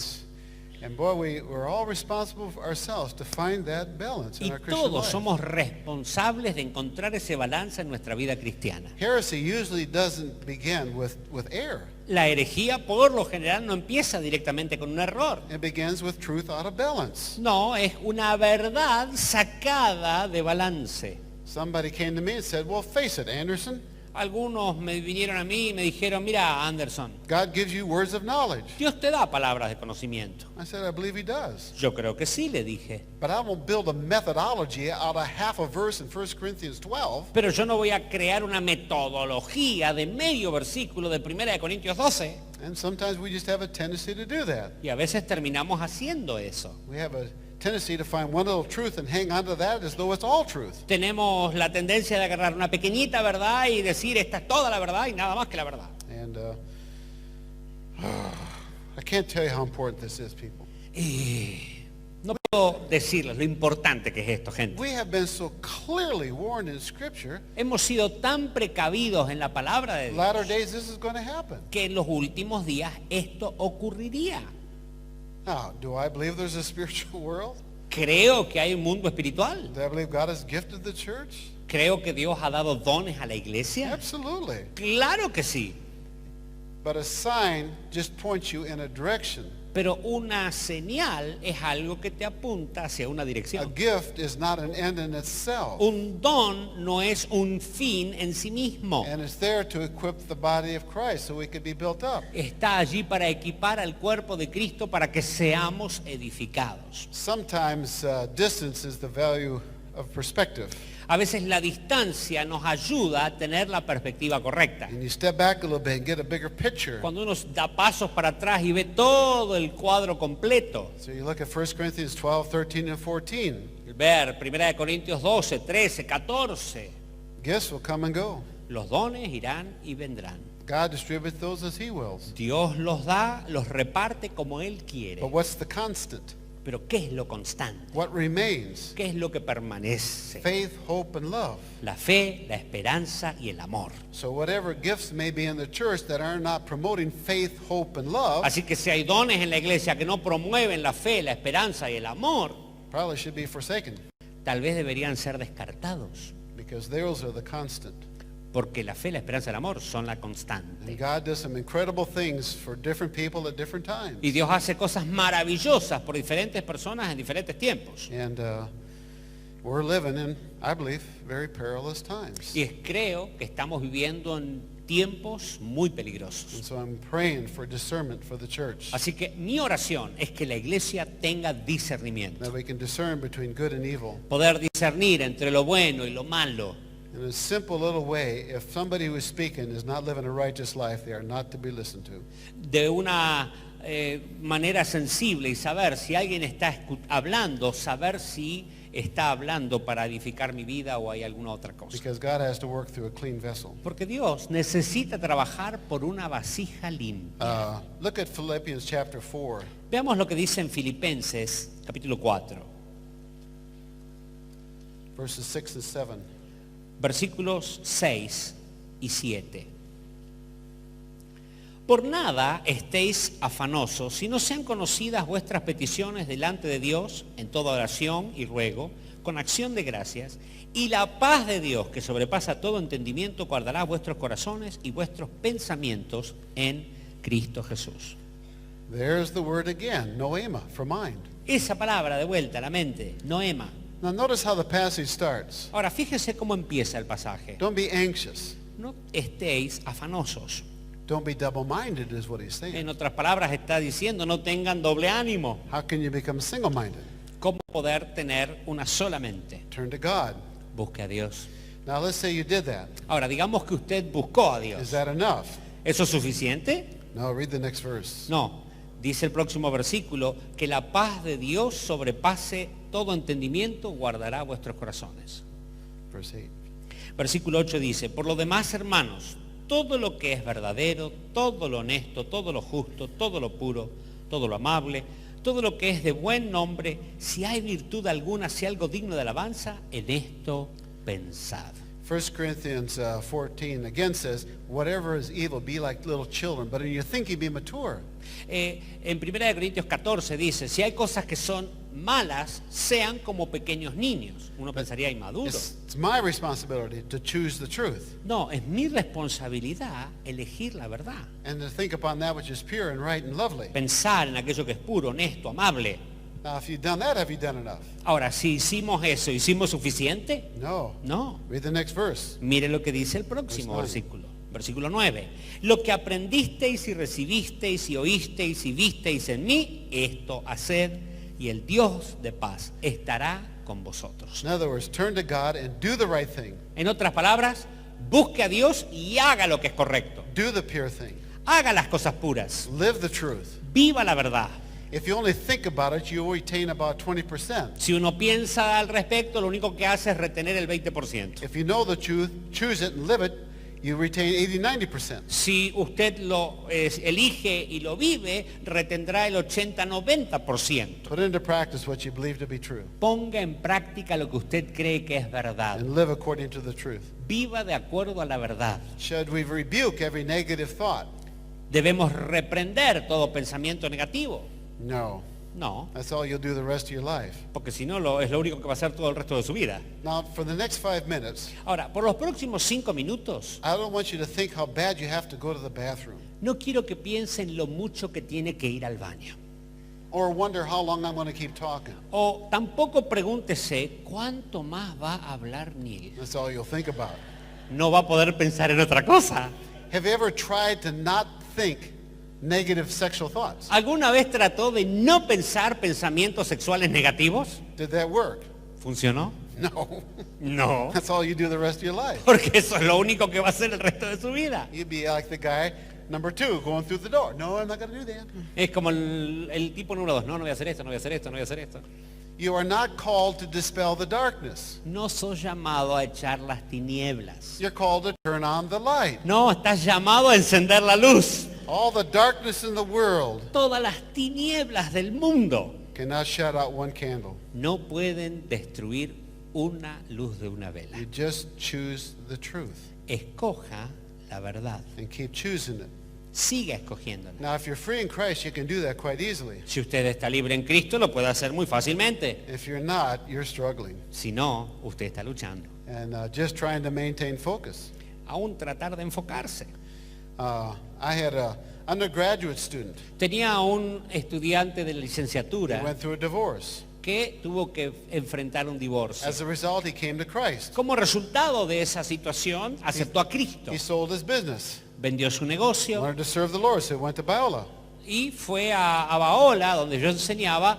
and boy, we're all responsible for ourselves to find that balance in Y our Christian todos life. somos responsables de encontrar ese balance en nuestra vida cristiana. Heresy usually doesn't begin with error. La herejía por lo general no empieza directamente con un error. It begins with truth out of balance. No, es una verdad sacada de balance. Somebody came to me and said, well, face it, Anderson, Algunos me vinieron a mí y me dijeron, mira, Anderson, God gives you words of knowledge. Dios te da palabras de conocimiento. I said, I believe he does. Yo creo que sí, le dije. But I won't build a methodology out of half a verse in 1 Corinthians 12 Pero yo no voy a crear una metodología de medio versículo de 1 de Corintios 12. And sometimes we just have a tendency to do that. Y a veces terminamos haciendo eso. We have a tendency to find one little truth and hang on to that as though it's all truth. Tenemos la tendencia de agarrar una pequeñita verdad y decir esta es toda la verdad y nada más que la verdad. And I can't tell you how important this is, people. Y no puedo decirles lo importante que es esto, gente. We have been so clearly warned in Scripture, Hemos sido tan precavidos en la palabra de latter Dios days this is going to happen. que en los últimos días esto ocurriría. Now, do I believe there's a spiritual world? Creo que hay un mundo espiritual. Do I believe God has gifted the church? Creo que Dios ha dado dones a la iglesia. Absolutely. Claro que sí. But a sign just points you in a direction. Pero una señal es algo que te apunta hacia una A dirección. gift is not an end in itself. Un don no es un fin en sí mismo. And it's there to equip the body of Christ so we could be built up. Está allí para equipar al cuerpo de Cristo para que seamos edificados. Sometimes distance is the value of perspective. A veces la distancia nos ayuda a tener la perspectiva correcta. And you step back a little bit and get a bigger picture. Cuando uno da pasos para atrás y ve todo el cuadro completo. So you look at 1 Corinthians 12, 13, and 14. Ver 1 Corintios 12, 13, 14. Gifts will come and go. Los dones irán y vendrán. God distributes those as he wills. Dios los da, los reparte como Él quiere. But what's the constant? Pero ¿qué es lo constante? What remains? ¿Qué es lo que permanece? Faith, hope, and love. La fe, la esperanza y el amor. So whatever gifts may be in the church that are not promoting faith, hope, and love, Así que si hay dones en la iglesia que no promueven la fe, la esperanza y el amor, probably should be forsaken tal vez deberían ser descartados. because those are the constant. Porque la fe, la esperanza y el amor son la And constante. God does some incredible things for different people at different times. Y Dios hace cosas maravillosas por diferentes personas en diferentes tiempos. And we're living in, I believe, very perilous times. Creo que estamos viviendo en tiempos muy peligrosos. And so I'm praying for discernment for the church, Así que mi oración es que la iglesia tenga discernimiento. that we can discern between good and evil. Poder discernir entre lo bueno y lo malo. In a simple little way, if somebody who is speaking is not living a righteous life, they are not to be listened to. De una manera sensible y saber si alguien está hablando, saber si está hablando para edificar mi vida o hay alguna otra cosa. Because God has to work through a clean vessel. Porque Dios necesita trabajar por una vasija limpia. Look at Philippians chapter 4, Veamos lo que dice en Filipenses capítulo 4, verses 6 and 7. versículos 6 y 7. Por nada estéis afanosos, si no sean conocidas vuestras peticiones delante de Dios en toda oración y ruego, con acción de gracias, y la paz de Dios, que sobrepasa todo entendimiento, guardará vuestros corazones y vuestros pensamientos en Cristo Jesús. There's the word again, noema, for mind. Esa palabra de vuelta a la mente, noema. Now notice how the passage starts. Ahora, fíjese cómo empieza el pasaje. Don't be anxious. No estéis afanosos. Don't be double-minded is what he's saying. En otras palabras está diciendo, no tengan doble ánimo. How can you become single-minded? ¿Cómo poder tener una sola mente? Turn to God. Busque a Dios. Now let's say you did that. Ahora, digamos que usted buscó a Is Dios. that enough? ¿Eso es suficiente? No, read the next verse. No. Dice el próximo versículo, que la paz de Dios sobrepase todo entendimiento, guardará vuestros corazones. Verse 8. Versículo 8 dice, por lo demás, hermanos, todo lo que es verdadero, todo lo honesto, todo lo justo, todo lo puro, todo lo amable, todo lo que es de buen nombre, si hay virtud alguna, si algo digno de alabanza, en esto pensad. 1 Corinthians 14 again says, whatever is evil, be like little children, but in your thinking be mature. En 1 Corintios 14 dice, si hay cosas que son malas, sean como pequeños niños. Uno pensaría inmaduro. It's my responsibility to choose the truth No, es mi responsabilidad elegir la verdad. and to think upon that which is pure and right and lovely. Pensar en aquello que es puro, honesto, amable. Now, if you've done that, have you done enough? Ahora, si hicimos eso, ¿hicimos suficiente? No. No. Read the next verse. Mire lo que dice el próximo Verse 9. versículo. Versículo 9. Lo que aprendisteis y recibisteis y oísteis y visteis en mí, esto haced, y el Dios de paz estará con vosotros. In other words, turn to God and do the right thing. En otras palabras, busque a Dios y haga lo que es correcto. Do the pure thing. Haga las cosas puras. Live the truth. Viva la verdad. If you only think about it, you retain about 20%. Si uno piensa al respecto, lo único que hace es retener el 20%. If you know the truth, choose it and live it, you retain 80-90%. Si usted lo elige y lo vive, retendrá el 80-90%. Put into practice what you believe to be true Ponga en práctica lo que usted cree que es verdad. and live according to the truth. Viva de acuerdo a la verdad. Should we rebuke every negative thought? ¿Debemos reprender todo pensamiento negativo? No. No, That's all you'll do the rest of your life. porque si no es lo único que va a hacer todo el resto de su vida. Now, for the next 5 minutes, Ahora, por los próximos 5 minutos, I don't want you to think how bad you have to go to the bathroom no quiero que piensen lo mucho que tiene que ir al baño. or wonder how long I'm going to keep talking. O tampoco pregúntese cuánto más va a hablar Neil. That's all you'll think about. No va a poder pensar en otra cosa. Have you ever tried to not think negative sexual thoughts? ¿Alguna vez trató de no pensar pensamientos sexuales negativos? Did that work? ¿Funcionó? No. No, That's all you do the rest of your life. porque eso es lo único que va a hacer el resto de su vida. You'd be like the guy number 2 going through the door. No, I'm not going to do that. Es como el tipo número 2. No, no voy a hacer esto, no voy a hacer esto, no voy a hacer esto. You are not called to dispel the darkness. No sos llamado a echar las tinieblas. You're called to turn on the light. No, estás llamado a encender la luz. All the darkness in the world Todas las tinieblas del mundo cannot shut out one candle. no pueden destruir una luz de una vela. You just choose the truth Escoja la verdad. and keep choosing it. Siga escogiéndola. Now, if you're free in Christ, you can do that quite easily. Si usted está libre en Cristo, lo puede hacer muy fácilmente. If you're not, you're struggling Si no, usted está luchando. and just trying to maintain focus. Aún tratar de enfocarse. I had an undergraduate student. Tenía un estudiante de He licenciatura went through a divorce. que tuvo que enfrentar un divorcio. As a result, he came to Christ. Como resultado de esa situación, aceptó a Cristo. He sold his business, Vendió su negocio wanted to serve the Lord, so he went to Biola. y fue a Baola, donde yo enseñaba,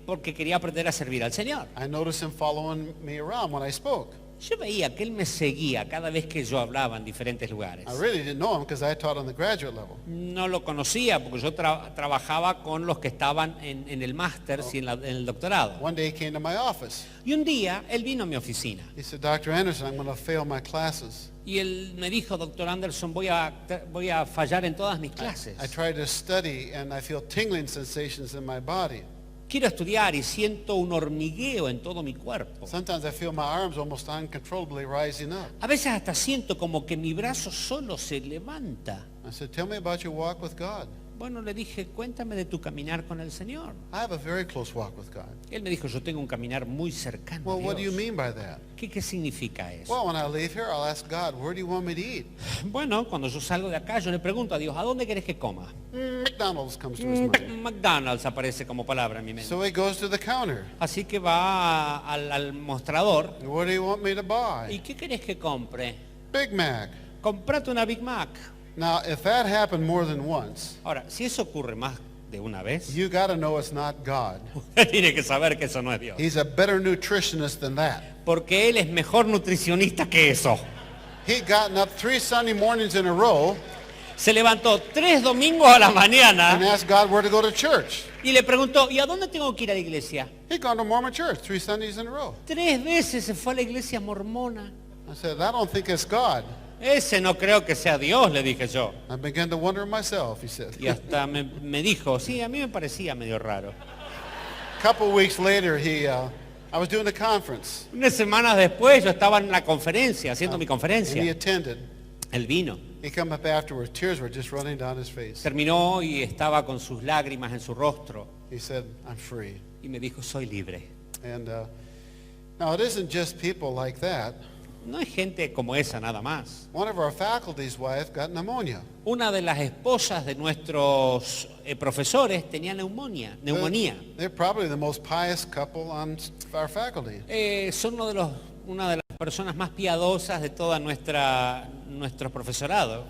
porque quería aprender a servir al Señor. I noticed him following me around when I spoke. Yo veía que él me seguía cada vez que yo hablaba en diferentes lugares. I really didn't know him because I taught on the graduate level. No lo conocía porque yo trabajaba con los que estaban en el máster y en el doctorado. One day he came to my office. Y un día él vino a mi oficina He said, Dr. Anderson, I'm going to fail my classes. y él me dijo, doctor Anderson, voy a fallar en todas mis clases. I tried to study and I feel tingling sensations in my body. Quiero estudiar y siento un hormigueo en todo mi cuerpo. Sometimes I feel my arms almost uncontrollably rising up. A veces hasta siento como que mi brazo solo se levanta. I said, tell me about your walk with God. Bueno, le dije, cuéntame de tu caminar con el Señor. I have a very close walk with God. Él me dijo, yo tengo un caminar muy cercano a Well, what do you Dios. mean by that? ¿Qué significa eso? Well, when I leave here, I'll ask God, where do you want me to eat? Bueno, cuando yo salgo de acá, yo le pregunto a Dios, ¿a dónde querés que coma? McDonald's comes to his mind. McDonald's aparece como palabra en mi mente. So he goes to the counter. Así que va al mostrador. What do you want me to ¿Y buy? qué querés que compre? Big Mac. Comprate una Big Mac. Now, if that happened more than once, Ahora, si eso ocurre más de una vez, you got to know it's not God. usted tiene que saber que eso no es Dios. He's a better nutritionist than that. Porque Él es mejor nutricionista que eso. He'd gotten up 3 Sunday mornings in a row Se levantó 3 domingos a la and mañana asked God where to go to church. y le preguntó, ¿y a dónde tengo que ir a la iglesia? He'd gone to Mormon church 3 Sundays in a row. 3 veces se fue a la iglesia mormona. I said, I don't think it's God. Ese no creo que sea Dios, le dije yo. I began to wonder myself, he said. Y hasta me dijo, sí, a mí me parecía medio raro. A couple weeks later, I was doing a conference, Unas semanas después yo estaba en la conferencia, haciendo mi and he conferencia. attended. Él vino, He come up afterwards, tears were just running down his face. terminó y estaba con sus lágrimas en su rostro. He said, I'm free. Y me dijo, soy libre. And now it isn't just people like that. No es gente como esa nada más. One of our faculty's wife got pneumonia. Una de las esposas de nuestros profesores tenía neumonía. They're probably the most pious couple on our faculty. Son una de las personas más piadosas de toda nuestro profesorado.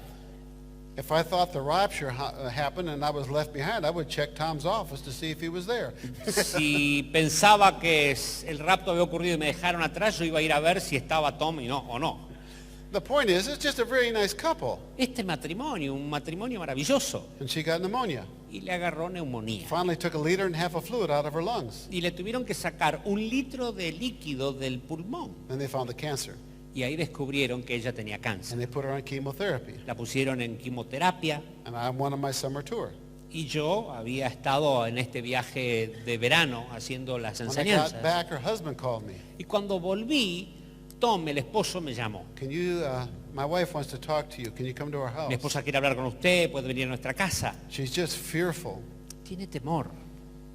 If I thought the rapture happened and I was left behind, I would check Tom's office to see if he was there. Si pensaba que el rapto había ocurrido y me dejaron atrás, yo iba a ir a ver si estaba Tom o no. The point is, it's just a very nice couple. Este matrimonio, un matrimonio maravilloso, And she got pneumonia. y le agarró neumonía. Finally took 1.5 liters of fluid out of her lungs. Y le tuvieron que sacar 1 litro de líquido del pulmón. And they found the cancer. Y ahí descubrieron que ella tenía and cáncer. they put her on chemotherapy. La pusieron en quimioterapia And I went on my summer tour. y yo había estado en este viaje de verano haciendo las When I got enseñanzas. back, her husband called me. Y cuando volví, Tom, el esposo, me llamó. Can you, my wife wants to talk to you. Can you come to our Mi house? esposa quiere hablar con usted, puede venir a nuestra casa. She's just fearful. Tiene temor.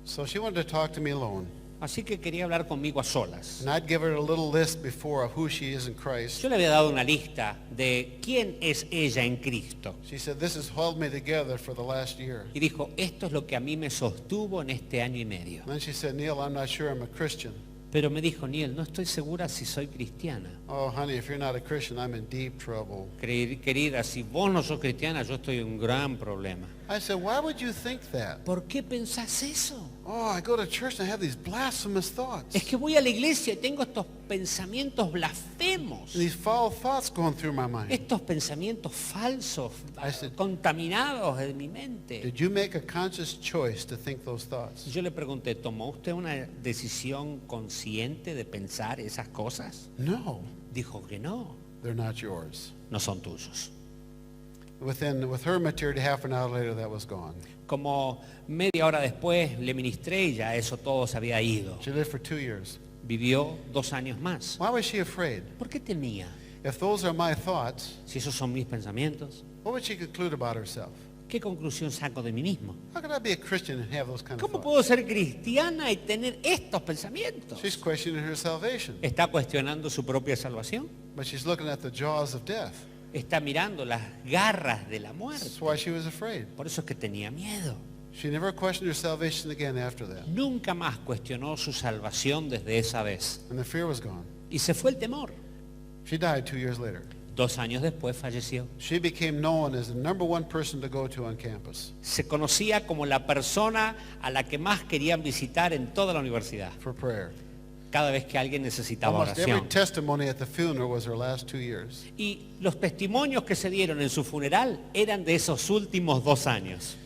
So she wanted to talk to me alone. Así que quería hablar conmigo a solas. And I'd give her a little list before of who she is in Christ. Yo le había dado una lista de quién es ella en Cristo. She said, this has held me together for the last year. Y dijo, esto es lo que a mí me sostuvo en este año y medio. And then she said, Neil, I'm not sure I'm a Christian. Pero me dijo, Niel, no estoy segura si soy cristiana. Oh, honey, if you're not a Christian, I'm in deep trouble. Querida, si vos no sos cristiana, yo estoy en un gran problema. I said, why would you think that? ¿Por qué pensás eso? Oh, I go to church and I have these blasphemous thoughts. Es que voy a la iglesia y tengo estos pensamientos blasfemos. And these foul thoughts going through my mind. Estos pensamientos falsos, I said, contaminados de mi mente. did you make a conscious choice to think those thoughts? Yo le pregunté, ¿tomó usted una decisión consciente de pensar esas cosas? No, Dijo que no, they're not yours. no son tuyos. With her maturity, half an hour later, that was gone. Como media hora después le ministré y ya eso todo se había ido. She lived for 2 years. Vivió 2 años más. Why was she afraid? ¿Por qué temía? If those are my thoughts, Si esos son mis pensamientos, what would she conclude about herself? ¿qué conclusión saco de mí mismo? How could I be a Christian and have those kind of ¿Cómo thoughts? puedo ser cristiana y tener estos pensamientos? She's questioning her salvation, Está cuestionando su propia salvación. but she's looking at the jaws of death. Está mirando las garras de la muerte. That's why she was afraid. Por eso es que tenía miedo. She never questioned her salvation again after that. Nunca más cuestionó su salvación desde esa vez. And the fear was gone. Y se fue el temor. She died 2 years later. 2 años después falleció. She became known as the #1 person to go to on campus Se conocía como la persona a la que más querían visitar en toda la universidad. for prayer. Cada vez que alguien necesitaba Almost every oración. testimony at the funeral was her last 2 years. Y los testimonios que se dieron en su funeral eran de esos últimos 2 años.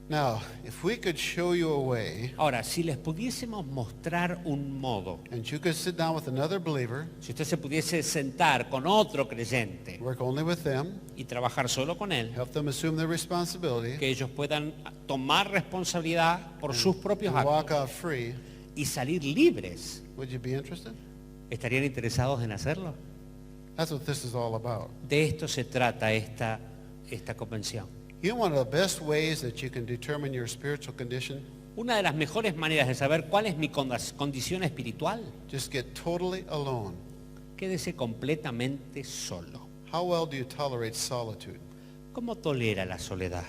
Now, if we could show you a way Ahora, si les pudiésemos mostrar un modo, and you could sit down with another believer, si usted se pudiese sentar con otro creyente work only with them, y trabajar solo con él, help them assume their responsibility, que ellos puedan tomar responsabilidad por sus propios and walk actos out free, y salir libres, would you be interested? ¿estarían interesados en hacerlo? That's what this is all about. De esto se trata esta convención. You know, one of the best ways that you can determine your spiritual condition? Una de las mejores maneras de saber cuál es mi condición espiritual, Just get totally alone. quédese completamente solo. How well do you tolerate solitude? ¿Cómo tolera la soledad?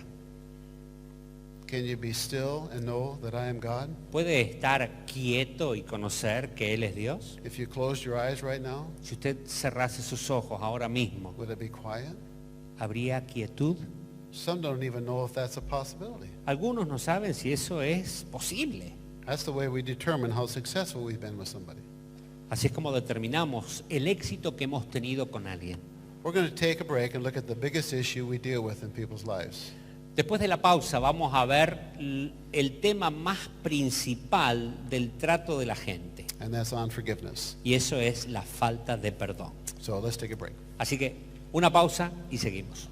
Can you be still and know that I am God? ¿Puede estar quieto y conocer que Él es Dios? If you closed your eyes right now, Si usted cerrase sus ojos ahora mismo, would it be quiet? ¿habría quietud? Some don't even know if that's a possibility. Algunos no saben si eso es posible. That's the way we determine how successful we've been with somebody. Así es como determinamos el éxito que hemos tenido con alguien. We're going to take a break and look at the biggest issue we deal with in people's lives. Después de la pausa vamos a ver el tema más principal del trato de la gente. And that's unforgiveness. Y eso es la falta de perdón. So let's take a break. Así que una pausa y seguimos.